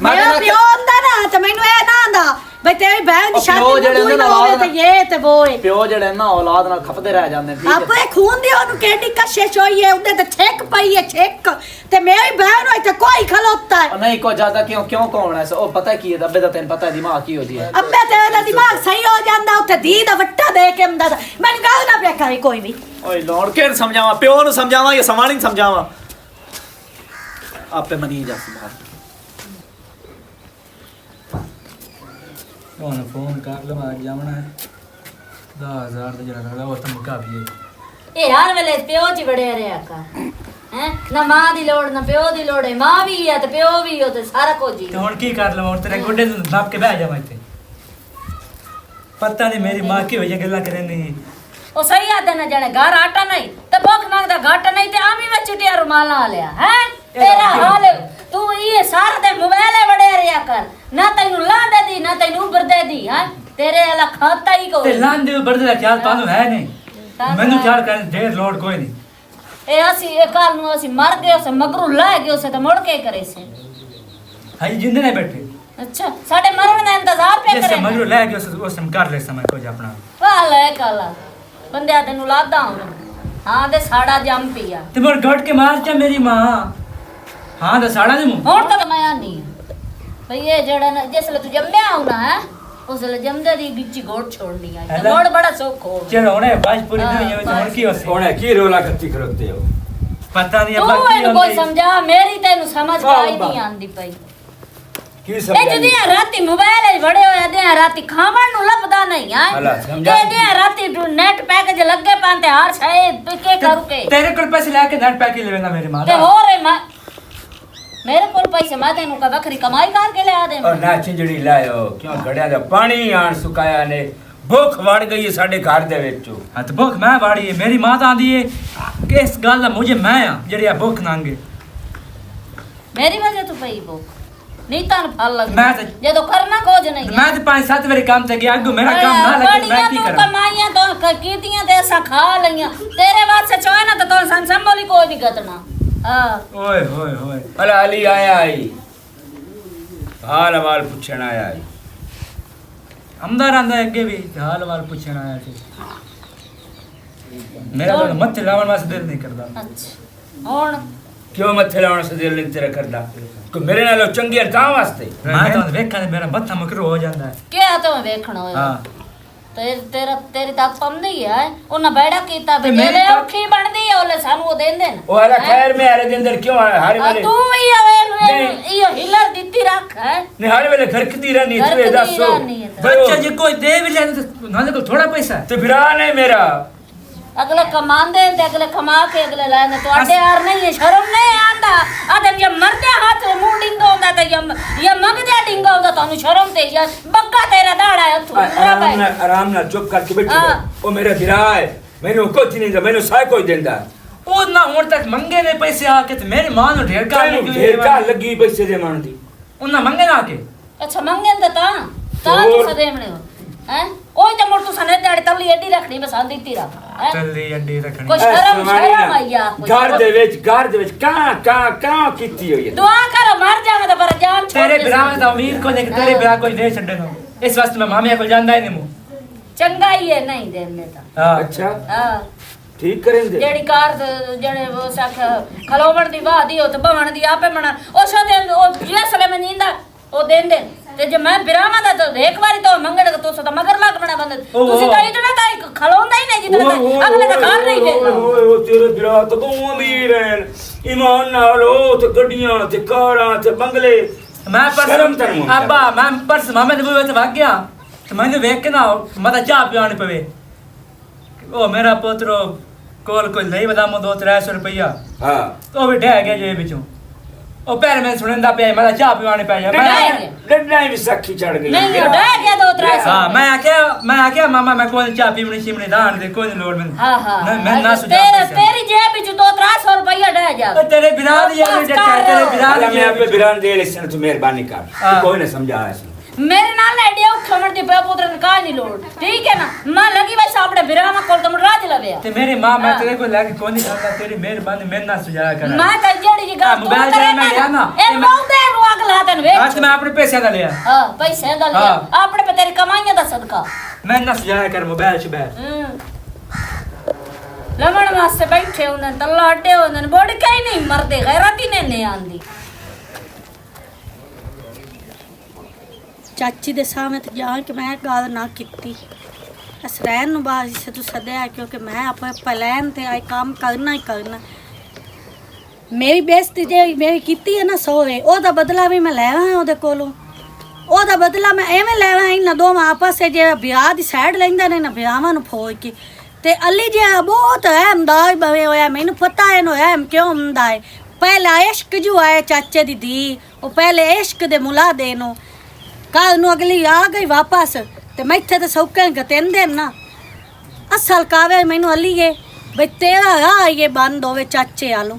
ਮੇਰਾ ਕਹਿੰਦਾ ਪਿਓ ਹੁੰਦਾ ਨਾ ਤੇ ਮੈਨੂੰ ਇਹ ਨਾ ਆਂਦਾ ਬਈ ਤੇਰੀ ਭੈਣ ਦੀ ਉਹ ਪਿਓ ਸ਼ਾਦੀ ਜਿਹੜੇ ਨੂੰ ਉਹਦੇ ਹੋਵੇ ਨਾਲ ਤੇ ਇਹ ਤੇ ਉਹ ਹੈ ਪਿਓ ਜਿਹੜੇ ਨਾ ਔਲਾਦ ਨਾਲ ਖਪਦੇ ਰਹਿ ਜਾਂਦੇ ਠੀਕ ਹੈ ਆਪੇ ਖੂਨ ਦੀ ਉਹਨੂੰ ਕਿਹੜੀ ਕਸ਼ਿਸ਼ ਹੋਈ ਹੈ ਉਹਦੇ ਤੇ ਛੇਕ ਪਈ ਹੈ ਛੇਕ ਤੇ ਮੇਰੀ ਭੈਣ ਹੋਈ ਤੇ ਕੋਈ ਖਲੋਤਾ ਹੈ ਉਹ ਨਹੀਂ ਕੋ ਜ਼ਿਆਦਾ ਕਿਉਂ ਕੌਣ ਹੈ ਉਹ ਪਤਾ ਕੀ ਹੈ ਅੱਬੇ ਦਾ ਤੈਨੂੰ ਪਤਾ ਹੈ ਦਿਮਾਗ ਕੀ ਹੁੰਦੀ ਹੈ ਅੱਬੇ ਤੇਰੇ ਦਾ ਦਿਮਾਗ ਸਹੀ ਹੋ ਜਾਂਦਾ ਉੱਥੇ ਦੀ ਦਾ ਵੱਟਾ ਦੇ ਕੇ ਆਉਂਦਾ ਮੈਨੂੰ ਗੱਲ ਨਾ ਪਿਆ ਕਰੀ ਕੋਈ ਵੀ ਓਏ ਲੋੜ ਕੇ ਸਮਝਾਵਾਂ ਪਿਓ ਨੂੰ ਸਮਝਾਵਾਂ ਜਾਂ ਸਮਾਣੀ ਸਮਝਾਵਾਂ ਆਪੇ ਮਨੀ ਜਾ ਬਾਹਰ ਉਹਨੂੰ ਫੋਨ ਕਰ ਲਵਾਂ ਜਾਵਣਾ 10000 ਦਾ ਜਿਹੜਾ ਲੱਗਦਾ ਉਹ ਤਾਂ ਮੁਕਾ ਵੀ ਇਹ ਹਰ ਵੇਲੇ ਪਿਓ ਚ ਵੜਿਆ ਰਿਹਾ ਕਰ ਹੈ ਨਾ ਮਾਂ ਦੀ ਲੋੜ ਨਾ ਪਿਓ ਦੀ ਲੋੜ ਹੈ ਮਾਂ ਵੀ ਆ ਤੇ ਪਿਓ ਵੀ ਹੋ ਤੇ ਸਾਰਾ ਕੁਝ ਹੀ ਤੇ ਹੁਣ ਕੀ ਕਰ ਲਵਾਂ ਹੁਣ ਤੇਰੇ ਗੋਡੇ ਨੂੰ ਦੱਬ ਕੇ ਬਹਿ ਜਾਵਾਂ ਇੱਥੇ ਪਤਾ ਨਹੀਂ ਮੇਰੀ ਮਾਂ ਕੀ ਹੋਈ ਗੱਲਾਂ ਕਰਨੀ ਉਹ ਸਹੀ ਆਦੇ ਨਾ ਜਾਣੇ ਘਰ ਆਟਾ ਨਹੀਂ ਤੇ ਭੁੱਖ ਮੰਗਦਾ ਘਾਟਾ ਨਹੀਂ ਤੇ ਆਮੀ ਵਿੱਚ ਚਿਟਿਆ ਰੁਮਾਲਾਂ ਲਿਆ ਹੈ ਤੇਰਾ ਹਾਲ ਤੂੰ ਇਹ ਸਾਰਾ ਤੇ ਮੋਬਾਈਲੇ ਵੜਿਆ ਰਿਹਾ ਕਰ ਨਾ ਤੈਨੂੰ ਲਾਂਦੇ ਦੀ ਨਾ ਤੈਨੂੰ ਉਬਰਦੇ ਦੀ ਹੈ ਤੇਰੇ ਵਾਲਾ ਖਾਤਾ ਹੀ ਤੇ ਕੋਈ ਲਾਂਦੇ ਬੜਦੇ ਦਾ ਖਿਆਲ ਤੁਹਾਨੂੰ ਹੈ ਨਹੀਂ ਮੈਨੂੰ ਖਿਆਲ ਕਰਨ ਢੇਰ ਲੋੜ ਕੋਈ ਨਹੀਂ ਇਹ ਅਸੀਂ ਇਹ ਕੱਲ ਨੂੰ ਅਸੀਂ ਮਰ ਗਏ ਉਸੇ ਮਗਰੂ ਲੈ ਗਏ ਉਸੇ ਤਾਂ ਮੁੜ ਕੇ ਕਰੇ ਸੇ हाँ जी जिंदे नहीं बैठे ਅੱਛਾ ਸਾਡੇ ਮਰਨ ਦਾ ਇੰਤਜ਼ਾਰ ਪਿਆ जैसे ਕਰੇ मगरू ले गए उस हम कर ले समय कुछ अपना ਵਾਹ ਲੈ ਕਾਲਾ ਬੰਦਿਆ ਤੈਨੂੰ ਲਾਦਾ ਹੁਣ ਹਾਂ ਤੇ ਸਾੜਾ ਜੰਮ ਪਿਆ ते मोर गट के मार चा मेरी मां हाँ तो साड़ा दे मुंह ਹੁਣ ਤਾਂ ਮੈਂ ਆਨੀ ਭਈ ਇਹ ਜਿਹੜਾ ਨਾ ਜਿਸਲੇ ਤੂੰ ਜੰਮਿਆ ਹੋਣਾ ਹੈ ਉਸਲੇ ਜੰਮਦੇ ਦੀ ਗਿੱਚੀ ਗੋੜ ਛੋੜਨੀ ਆ ਤੇ ਮੋੜ ਬੜਾ ਸੁੱਖ ਹੋ चलो होने बाज पूरी हाँ, दुनिया में बस। और की होसे कौन है की रोला कत्ती खड़ोते हो पता नहीं ਤੂੰ अब्बा की ਇਹਨੂੰ ਕੋਈ होंदी ਸਮਝਾ ਮੇਰੀ ਤੈਨੂੰ ਸਮਝ ਵਾਹ, ਆਈ ਵਾਹ। ਨਹੀਂ ਆਂਦੀ ਪਈ की ਇਹ समझा ਜਦੀਆਂ ਰਾਤੀ ਮੋਬਾਈਲ 'ਚ ਵੜੇ ਹੋਏ ਦੇ ਰਾਤੀ ਖਾਵਣ ਨੂੰ ਲੱਭਦਾ ਨਹੀਂ ਆ ਹਲਾ, ਸਮਝਾ ਤੇ ਦੇ ਰਾਤੀ ਨੈਟ ਪੈਕੇਜ ਲੱਗੇ ਪਾਂਤੇ ਹਰ ਛੇ ਕੇ ਕਰੂ ਕੇ तेरे को पैसे लेके नेट पैक ही लेना मेरे मां ਤੇ ਹੋਰ ਇਹ ਮੈਂ ਮੇਰੇ ਕੋਲ ਪੈਸੇ ਮੈਂ ਤੈਨੂੰ ਕਾ ਵੱਖਰੀ ਕਮਾਈ ਕਰਕੇ ਲਿਆ ਦੇ और ना चिंजड़ी लायो क्यों घड़िया दा पानी आन सुकाया ने भूख वड़ गई है साडे घर दे विचों हाँ तो भूख मैं बाड़ी है मेरी मां तो आंदी है कि इस गल दा मुझे मैं हां जेड़ी आ भूख नांगे ਮੇਰੀ ਵਜ੍ਹਾ ਤੋਂ ਪਈ ਬੋ ਨਹੀਂ ਤਾਂ ਫਲ ਲੱਗ ਮੈਂ ਤੇ- ਜਦੋਂ ਕਰਨਾ ਕੁਝ ਨਹੀਂ मैं तो 5-7 बारी काम ते गया अगू मेरा काम ना लगे मैं की तू करा कमाइयां तो कीतियां ते ऐसा खा लईयां तेरे वास्ते चाहे ना तो तोर संसम बोली कोई नहीं गतना हां ओए होए होए अला अली आया आई हाल हवाल पूछण आया आई हमदार आंदा अगे भी हाल वाल पूछण आया थे मेरा तो मत लावन वास्ते दिल नहीं करदा अच्छा ਹੁਣ क्यों मथे लाउण से दिल नहीं तेरा करदा को मेरे नालों चंगी है तां वास्ते मैं तो वेखा ते मेरा मत्था मकरू हो जांदा है ਕਿਹਾ ਤੂੰ ਵੇਖਣ ਹੋਇਆ हां ਤੇਰੀ ਤਾਂ ਪੰਦੀ ਹੈ ਉਹਨਾਂ ਬੈੜਾ ਕੀਤਾ ਤੇ ਵੀ ਮੇਰੀ ਜਿਹੜੇ ਤਾਂ- ਔਖੀ ਬਣਦੀ ਹੈ ਉਹਲੇ ਸਾਨੂੰ ਉਹ ਦੇਂਦੇ ਨੇ ओ अला खैर में हरे दे अंदर क्यों हर ਆ वेले ਤੂੰ ਵੀ ਆਵੇ नहीं। ਇਹ ਹਿਲਰ ਦਿੱਤੀ ਰੱਖ है ने हर वेले खरकदी रहनी तू खरकदी दसो रहनी है तो। बच्चा जी कोई दे भी ले तो ना को थोड़ा पैसा है ते फिर आ नहीं मेरा अगले कमांदे ते अगले कमा के अगले लाने तो अड्डे यार नहीं है शर्म नहीं आंदा आदम ये मरते हाथ मुंह डिंगा होंदा ते ये मंगदे डिंगा होंदा तानु शर्म ते या बग्गा तेरा दाड़ा है तू आराम ना चुप करके बैठ हाँ। ओ मेरा भिरा है मैंने कुछ नहीं दा मैंने साय कोई देंदा ओ ना हुन तक मंगे ने पैसे आके ते मेरी मां नु ढेर का ढेर का लगी पैसे दे मान दी उन्ना मंगे ना आके अच्छा मंगे ता ता तू और- सदेमणे हो हैं ओई तो मोर तू सने दाड़े तली एडी रखनी बस आंदी तीरा हैं चली अड्डी रखनी कुछ शर्म शर्म आया घर दे विच कां कीती होई है दुआ कर मर जावे तो पर जान छोड़ तेरे दे बिरा सकती। दा उम्मीद को देख तेरे बिरा कोई दे छड़े नो इस वास्ते मैं मामिया को जानदा ही नहीं मु चंगा ही है नहीं देने ता हां अच्छा हां ठीक करेंगे ਜਿਹੜੀ ਕਾਰ ਜਿਹੜੇ ਉਹ ਸਖ ਖਲੋਵਣ ਦੀ ਵਾਦੀ ਉਹ ਤੇ ਬਵਣ ਦੀ ਆਪੇ ਮਣਾ ਉਹ ਸਦੇ ਉਹ ਜਿਸਲੇ ਮੈਂ ਨੀਂਦਾ ਉਹ ਦੇਂਦੇ ਤੇ ਜੇ ਮੈਂ ਬਿਰਾਵਾਂ ਦਾ ਤਾਂ ਇੱਕ ਵਾਰੀ ਤਾਂ ਮੰਗਣ ਦਾ ਤੂੰ ਸਦਾ ਮਗਰ ਲੱਗ ਬਣਾ ਬੰਦ ਤੁਸੀਂ ਤਾਂ ਇਤਨਾ ਤਾਂ ਖਲੋਂਦਾ ਹੀ ਨਹੀਂ ਜਿੱਦਾਂ ਅਗਲੇ ਦਾ ਘਰ ਨਹੀਂ ਦੇਣਾ ਓਏ ਤੇਰੇ ਬਿਰਾ ਤਾਂ ਬਹੁਤ ਅਮੀਰ ਹੈ ਈਮਾਨ ਨਾਲ ਉਹ ਤੇ ਗੱਡੀਆਂ ਤੇ ਕਾਰਾਂ ਤੇ ਬੰਗਲੇ मैं शर्म तर पर मुंह अब्बा मैं परस मामे दे बुए ते भाग गया तो मैंने देख के ना मता चाह पियानी पवे ओ मेरा पुत्र कोल कोई नहीं बदामो 200-300 रुपया हां तो भी ढह गया जे बिचों ओ पैर में सुनंदा पे मता चाह पियानी पे डड्डा भी सखी चढ़ गई नहीं वो डह गया दो त्रै सौ हां मैं आके मामा मैं कोई चाह पीवनी शिमनी दान दे कोई लोड में हाँ हाँ मैं ना सुझा तेरी जेब ਵਿੱਚ 200-300 रुपया डह जा तेरे बिरा दी यार तेरे बिरा अल्लाह दी मैं पे बिरान दे लेसन तू मेहरबानी कर हाँ। कोई ने समझा ऐसे ਮੇਰੇ ਨਾਲ ਐਡੇ ਖਮਣ ਦੀ ਪਿਆ ਪੁੱਤਰ ਨੂੰ ਕਾਹ ਨਹੀਂ ਲੋੜ ਠੀਕ ਹੈ ਨਾ ਮੈਂ ਲੱਗੀ ਵੈਸੇ ਆਪਣੇ ਬਿਰਾਵਾਂ ਕੋਲ ਤੁਮ ਰਾਜ ਲਵਿਆ ते मेरी मां मैं तेरे को लाके कोई नहीं खाता तेरी मेहरबानी मैं ना सुझाया कर ਮੈਂ ਤਾਂ ਜਿਹੜੀ ਜੀ ਗੱਲ मोबाइल ਤੂੰ जरा मैं लिया ना ਇਹ ਮੌਂਦੇ ਨੂੰ ਅਗਲਾ ਤਨ ਵੇਚ आज मैं अपने पैसे का लिया ਹਾਂ ਪੈਸੇ ਦਾ ਲਿਆ ਹਾਂ। ਆਪਣੇ ਪੇ ਤੇਰੀ ਕਮਾਈਆਂ ਦਾ ਸਦਕਾ मैं ना सुझाया कर मोबाइल शबाइल ਲਵਣ ਵਾਸਤੇ ਬੈਠੇ ਉਹਨਾਂ ਨੇ ਤੱਲਾ ਅੱਡੇ ਉਹਨਾਂ ਨੇ ਬੋੜੀ ਕਈ ਨਹੀਂ ਮਰਦੇ ਗੈਰਤੀ ਨੇ ਨੇ ਆਂਦੀ ਚਾਚੀ ਦੇ ਸਾਹਮਣੇ ਤੇ ਜਾ ਕੇ ਮੈਂ ਗੱਲ ਨਾ ਕੀਤੀ ਅਸਰੈਨ ਨੂੰ ਬਾਅਦ ਸੇ ਤੂੰ ਸੱਦਿਆ ਕਿਉਂਕਿ ਮੈਂ ਆਪਣੇ ਪਲਾਨ ਤੇ ਆਈ ਕੰਮ ਕਰਨਾ ਹੀ ਕਰਨਾ ਮੇਰੀ ਬੇਇੱਜ਼ਤੀ ਜੇ ਮੇਰੀ ਕੀਤੀ ਹੈ ਨਾ ਸੋਵੇ ਉਹਦਾ ਬਦਲਾ ਵੀ ਮੈਂ ਲੈਵਾਂ ਉਹਦੇ ਕੋਲੋਂ ਉਹਦਾ ਬਦਲਾ ਮੈਂ ਐਵੇਂ ਲੈਵਾਂ ਇਹਨਾਂ ਦੋਵਾਂ ਆਪਸ ਵਿੱਚ ਜੇ ਵਿਆਹ ਦੀ ਸਾਈਡ ਲੈਂਦੇ ਨੇ ਨਾ ਵਿਆਹਾਂ ਨੂੰ ਫੋਜ ਕੇ ਤੇ ਅਲੀ ਜੀ ਬਹੁਤ ਅਹਿਮਦਾਰ ਬਵੇ ਹੋਇਆ ਮੈਨੂੰ ਪਤਾ ਹੈ ਇਹਨੂੰ ਅਹਿਮ ਕਿਉਂ ਹੁੰਦਾ ਹੈ ਪਹਿਲਾ ਇਸ਼ਕ ਜੋ ਆਇਆ ਚਾਚੇ ਦੀ ਧੀ ਉਹ ਪਹਿਲੇ ਇਸ਼ਕ ਦੇ ਮੁਲਾ ਦੇ ਨੂੰ ਕੱਲ ਨੂੰ ਅਗਲੀ ਆ ਗਈ ਵਾਪਸ ਤੇ ਮੈਥੇ ਤੇ ਸੌਕੇ ਗਤੇਂਦੇ ਨਾ ਅਸਲ ਕਾਵੇ ਮੈਨੂੰ ਅਲੀਏ ਬਈ ਤੇਰਾ ਰਾਹ ਇਹ ਬੰਦ ਹੋਵੇ ਚਾਚੇ ਆਲੋ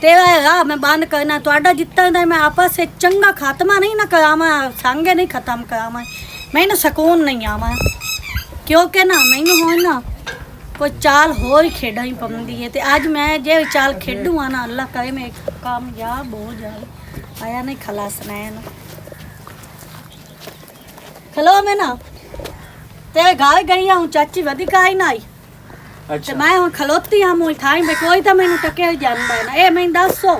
ਤੇਰਾ ਰਾਹ ਮੈਂ ਬੰਦ ਕਰਨਾ ਤੁਹਾਡਾ ਜਿੱਤਾਂ ਦਾ ਮੈਂ ਆਪਸ ਵਿੱਚ ਚੰਗਾ ਖਾਤਮਾ ਨਹੀਂ ਨਾ ਕਰਾਵਾਂ ਸੰਗੇ ਨਹੀਂ ਖਤਮ ਕਰਾਵਾਂ ਮੈਨੂੰ ਸਕੂਨ ਨਹੀਂ ਆਵਾਂ ਕਿਉਂਕਿ ਨਾ ਮੈਨੂੰ ਹੁਣ ਨਾ कोई चाल हो ही खेड़ा ही पवंदी है ते आज मैं जे चाल खेडूँ ना अल्लाह करे मैं कामयाब हो जाए आया नहीं खलास नैन खलो मैं ना ते गाय गई हूँ चाची वधिक आई ना आई ते मैं हूँ खलोती हाँ मुई थाई में कोई तो मैनू टके जांदा है ना ए मैं दसो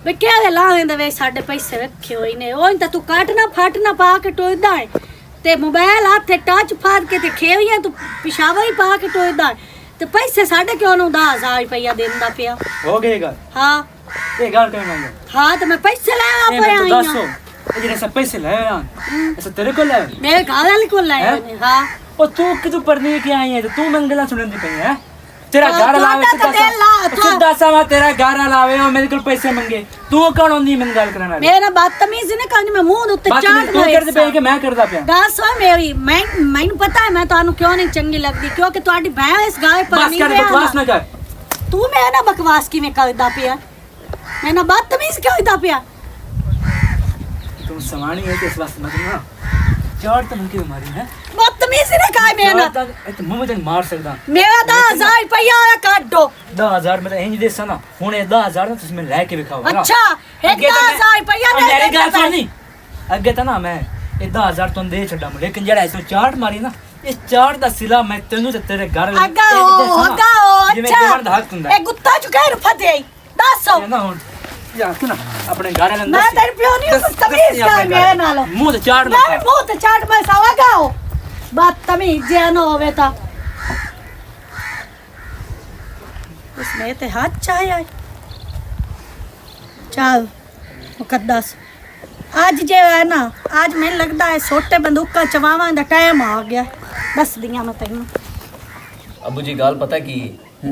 वे क्या लावे दे वे साडे पैसे रखे हुए ने ओ तो तू काटना फाटना पा के टोयदा है ते मोबाइल हाथ ते टच फाड़ के ते खेवियां तू पिशावा ही पा के टोयदा है ते पैसे साडे क्यों नु 10,000 रुपया देंदा पिया हो गएगा हाँ ये गाल कहीं मांगो हाँ तो मैं पैसे ले आ मैं पाया तो दसो ये सब पैसे ले आया ऐसा तेरे को ले मेरे घर वाले को लाए हैं? ने हाँ और तू कि तू पढ़ने के आई है तो तू मंगला सुनने पई है तेरा तो घर लावे तो दे ला, तो- सिद्धा सा तेरा घर लावे और मेरे को पैसे मंगे तू कौन होंदी मन गाल कराना मेरा बदतमीज ने कहनी मैं मुंह उत्ते बात चाट तू कर दे पे कि मैं करदा पे गास हो मेरी मैनू पता है मैं तानू क्यों नहीं चंगी लगती क्योंकि तुम्हारी भैंस इस गाय पर बस नहीं कर रहा बकवास ना कर तू मैं ना बकवास की में करदा पिया मैं ना बदतमीज क्यों होता पिया तुम समानी है तो इस वास्ते मत ना चार तो मुंह मारी है बदतमीज ने कहा मैं ना तो मुंह में मार सकदा मेरा 10,000 रुपया आया काट दो 10,000 में तो इंज दे सना हुन 10,000 ना तुम लेके भी खाओ अच्छा एक 10,000 रुपया दे मेरे दे गाल सुननी अगे तो ना मैं ये 10,000 तुम दे छड़ा लेकिन जड़ा इसो चाट मारी ना इस चाट दा सिला मैं तेनू ते तेरे घर अगा ओ अच्छा ए गुत्ता चुका है फते 10 ना हुन या कि ना अपने घर वाले मैं तेरे पियो नहीं बदतमीज का मेरे नाल मुंह ते चाट मैं मार मुंह ते चाट मैं सावा गाओ बदतमीज जे न होवे ता इसमें ते हाथ चाहे चल मुकद्दस आज जे है ना आज मैं लगता है छोटे बंदूका चवावा दा टाइम आ गया दस दियां मैं तैनू अबू जी गाल पता की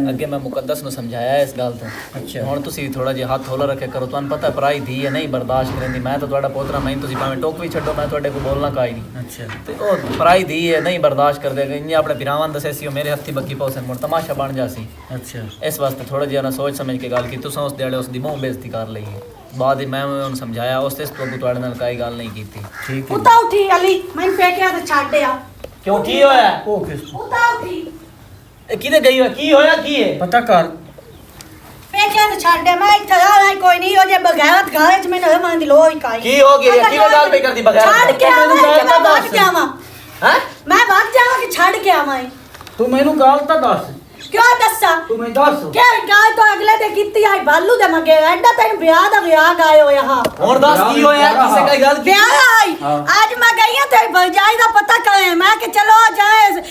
ਅੱਗੇ ਮੈਂ ਮੁਕੱਦਸ ਨੂੰ ਸਮਝਾਇਆ ਇਸ ਗੱਲ ਤੋਂ ਅੱਛਾ ਹੁਣ ਤੁਸੀਂ ਥੋੜਾ ਜਿਹਾ ਹੱਥ ਹੌਲਾ ਰੱਖਿਆ ਕਰੋ ਤੁਹਾਨੂੰ ਪਤਾ ਪਰਾਈ ਧੀ ਹੈ ਨਹੀਂ ਬਰਦਾਸ਼ਤ ਕਰਦੀ ਮੈਂ ਤਾਂ ਤੁਹਾਡਾ ਪੋਤਰਾ ਮੈਂ ਤੁਸੀਂ ਭਾਵੇਂ ਟੋਕ ਵੀ ਛੱਡੋ ਮੈਂ ਤੁਹਾਡੇ ਕੋਲ ਬੋਲਣਾ ਕਾਈ ਨਹੀਂ ਅੱਛਾ ਤੇ ਉਹ ਪਰਾਈ ਧੀ ਹੈ ਨਹੀਂ ਬਰਦਾਸ਼ਤ ਕਰਦੇ ਇੰਨੇ ਆਪਣੇ ਪਿਰਾਵਾਂ ਦੱਸੇ ਸੀ ਉਹ ਮੇਰੇ ਹੱਥੀ ਬੱਕੀ ਪੌਸਨ ਮੁੜ ਤਮਾਸ਼ਾ ਬਣ ਜਾ ਸੀ ਅੱਛਾ ਇਸ ਵਾਸਤੇ ਥੋੜਾ ਜਿਹਾ ਨਾ ਸੋਚ ਸਮਝ ਕੇ ਗੱਲ ਕੀ ਤੁਸੀਂ ਉਸ ਦਿਹਾੜੇ ਉਸ ਦੀ ਮੂੰਹ ਬੇਇੱਜ਼ਤੀ ਕਰ ਲਈ ਹੈ ਬਾਅਦ ਵਿੱਚ ਮੈਂ ਉਹਨੂੰ ਸਮਝਾਇਆ ਉਸ ਤੇ ਤੋਂ ਤੁਹਾਡੇ ਨਾਲ ਕਾਈ ਗੱਲ ਨਹੀਂ ਕੀਤੀ ਠੀਕ ਉਤਾ ਉਠੀ ਅਲੀ ਮੈਂ ਪੇਕਿਆ ਤੇ ਛੱਡ ਆ ਕਿਉਂ ਕੀ ਹੋਇਆ ਉਹ ਕਿਸ ਉਤਾ ਉਠੀ ਕਿਤੇ ਗਈ ਹੋਇਆ ਕੀ ਹੋਇਆ ਕੀ ਹੈ ਪਤਾ ਕਰ ਪੇਕਿਆ ਤੇ ਛੱਡ ਮੈਂ ਇੱਥੇ ਆ ਕੋਈ ਨਹੀਂ ਉਹ ਜੇ ਬਗੈਰਤ ਘਰ ਚ ਮੈਨੂੰ ਮਨ ਦੀ ਲੋਈ ਕਾਈ ਕੀ ਹੋ ਗਿਆ ਕਿਹਨੇ ਗੱਲ ਪਈ ਕਰਦੀ ਬਗੈਰ ਛੱਡ ਕੇ ਆਵਾਂ ਕਿ ਮੈਂ ਭਾਗ ਜਾਵਾਂ ਹੈ ਮੈਂ ਭਾਗ ਜਾਵਾਂ ਕਿ ਛੱਡ ਕੇ ਆਵਾਂ ਤੂੰ ਮੈਨੂੰ ਗੱਲ ਤਾਂ ਦੱਸ ਕਿਉਂ ਦੱਸਾਂ ਤੂੰ ਮੈਨੂੰ ਦੱਸ ਕਿ ਗੱਲ ਤੋਂ ਅਗਲੇ ਦੇ ਕੀਤੀ ਆਈ ਬਾਲੂ ਦੇ ਮੰਗੇ ਐਡਾ ਤੈਨੂੰ ਵਿਆਹ ਦਾ ਵਿਆਹ ਗਾਏ ਹੋਇਆ ਹਾਂ ਹੋਰ ਦੱਸ ਕੀ ਹੋਇਆ ਕਿਸੇ ਕੋਈ ਗੱਲ ਵਿਆਹ ਆਈ ਅੱਜ ਮੈਂ ਗਈ ਹਾਂ ਤੇ ਭਰਜਾਈ ਦਾ ਪਤਾ ਕਰੇ ਮੈਂ ਕਿ ਚਲੋ ਜਾਏ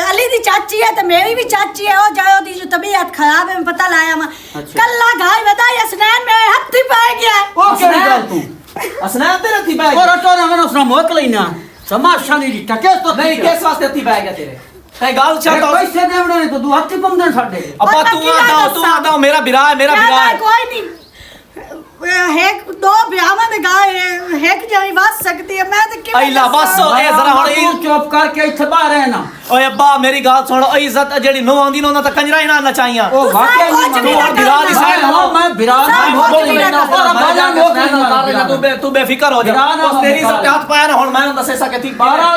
अली दी चाची है तो मेरी भी चाची है वो जाए ओदी जो तबीयत खराब है मैं पता लाया मैं कल्ला घाय बताई असनैन में हत्थी पै गया ਉਹ ਕਿਹੜੀ ਗੱਲ ਤੂੰ असनान तेरे हत्थी पै ਉਹ ਰਟੋ ਨਾ ਮੈਨੂੰ ਉਸਨਾ ਮੋਕ ਲੈਣਾ ਸਮਾਸ਼ਾ ਨਹੀਂ ਦਿੱਤਾ ਕਿਸ ਤੋਂ नहीं किस वास्ते हत्थी पै गया तेरे ते गाल ਚਾਹ छाता ਪੈਸੇ ਦੇਵਣੇ ਨੇ ਤੂੰ ਹੱਥ ਪੰਮ ਦੇਣ ਸਾਡੇ अब्बा तू आता मेरा बिरा है मेरा बिरा है कोई नहीं एक दो ब्याह में गाय एक जाई बस सकती है मैं तो अइला बस ए जरा हुन ਤੂੰ ਚੁੱਪ ਕਰਕੇ ਇੱਥੇ ਬਾਹਰ ਰਹਿਣਾ ओए अब्बा मेरी गाल सुन ओ इज्जत जेडी नो आंदी ना तो कंजरा ही ना नचाइयां ਉਹ ਵਾਕਿਆ कुछ ਨਹੀਂ भी और बिरा दी साइड ਹਾਂ ਮੈਂ ਬਿਰਾ तू बेफिक्र हो जा बिरा ना बस तेरी इज्जत हाथ पाया ना हुन मैं दसे सके थी 12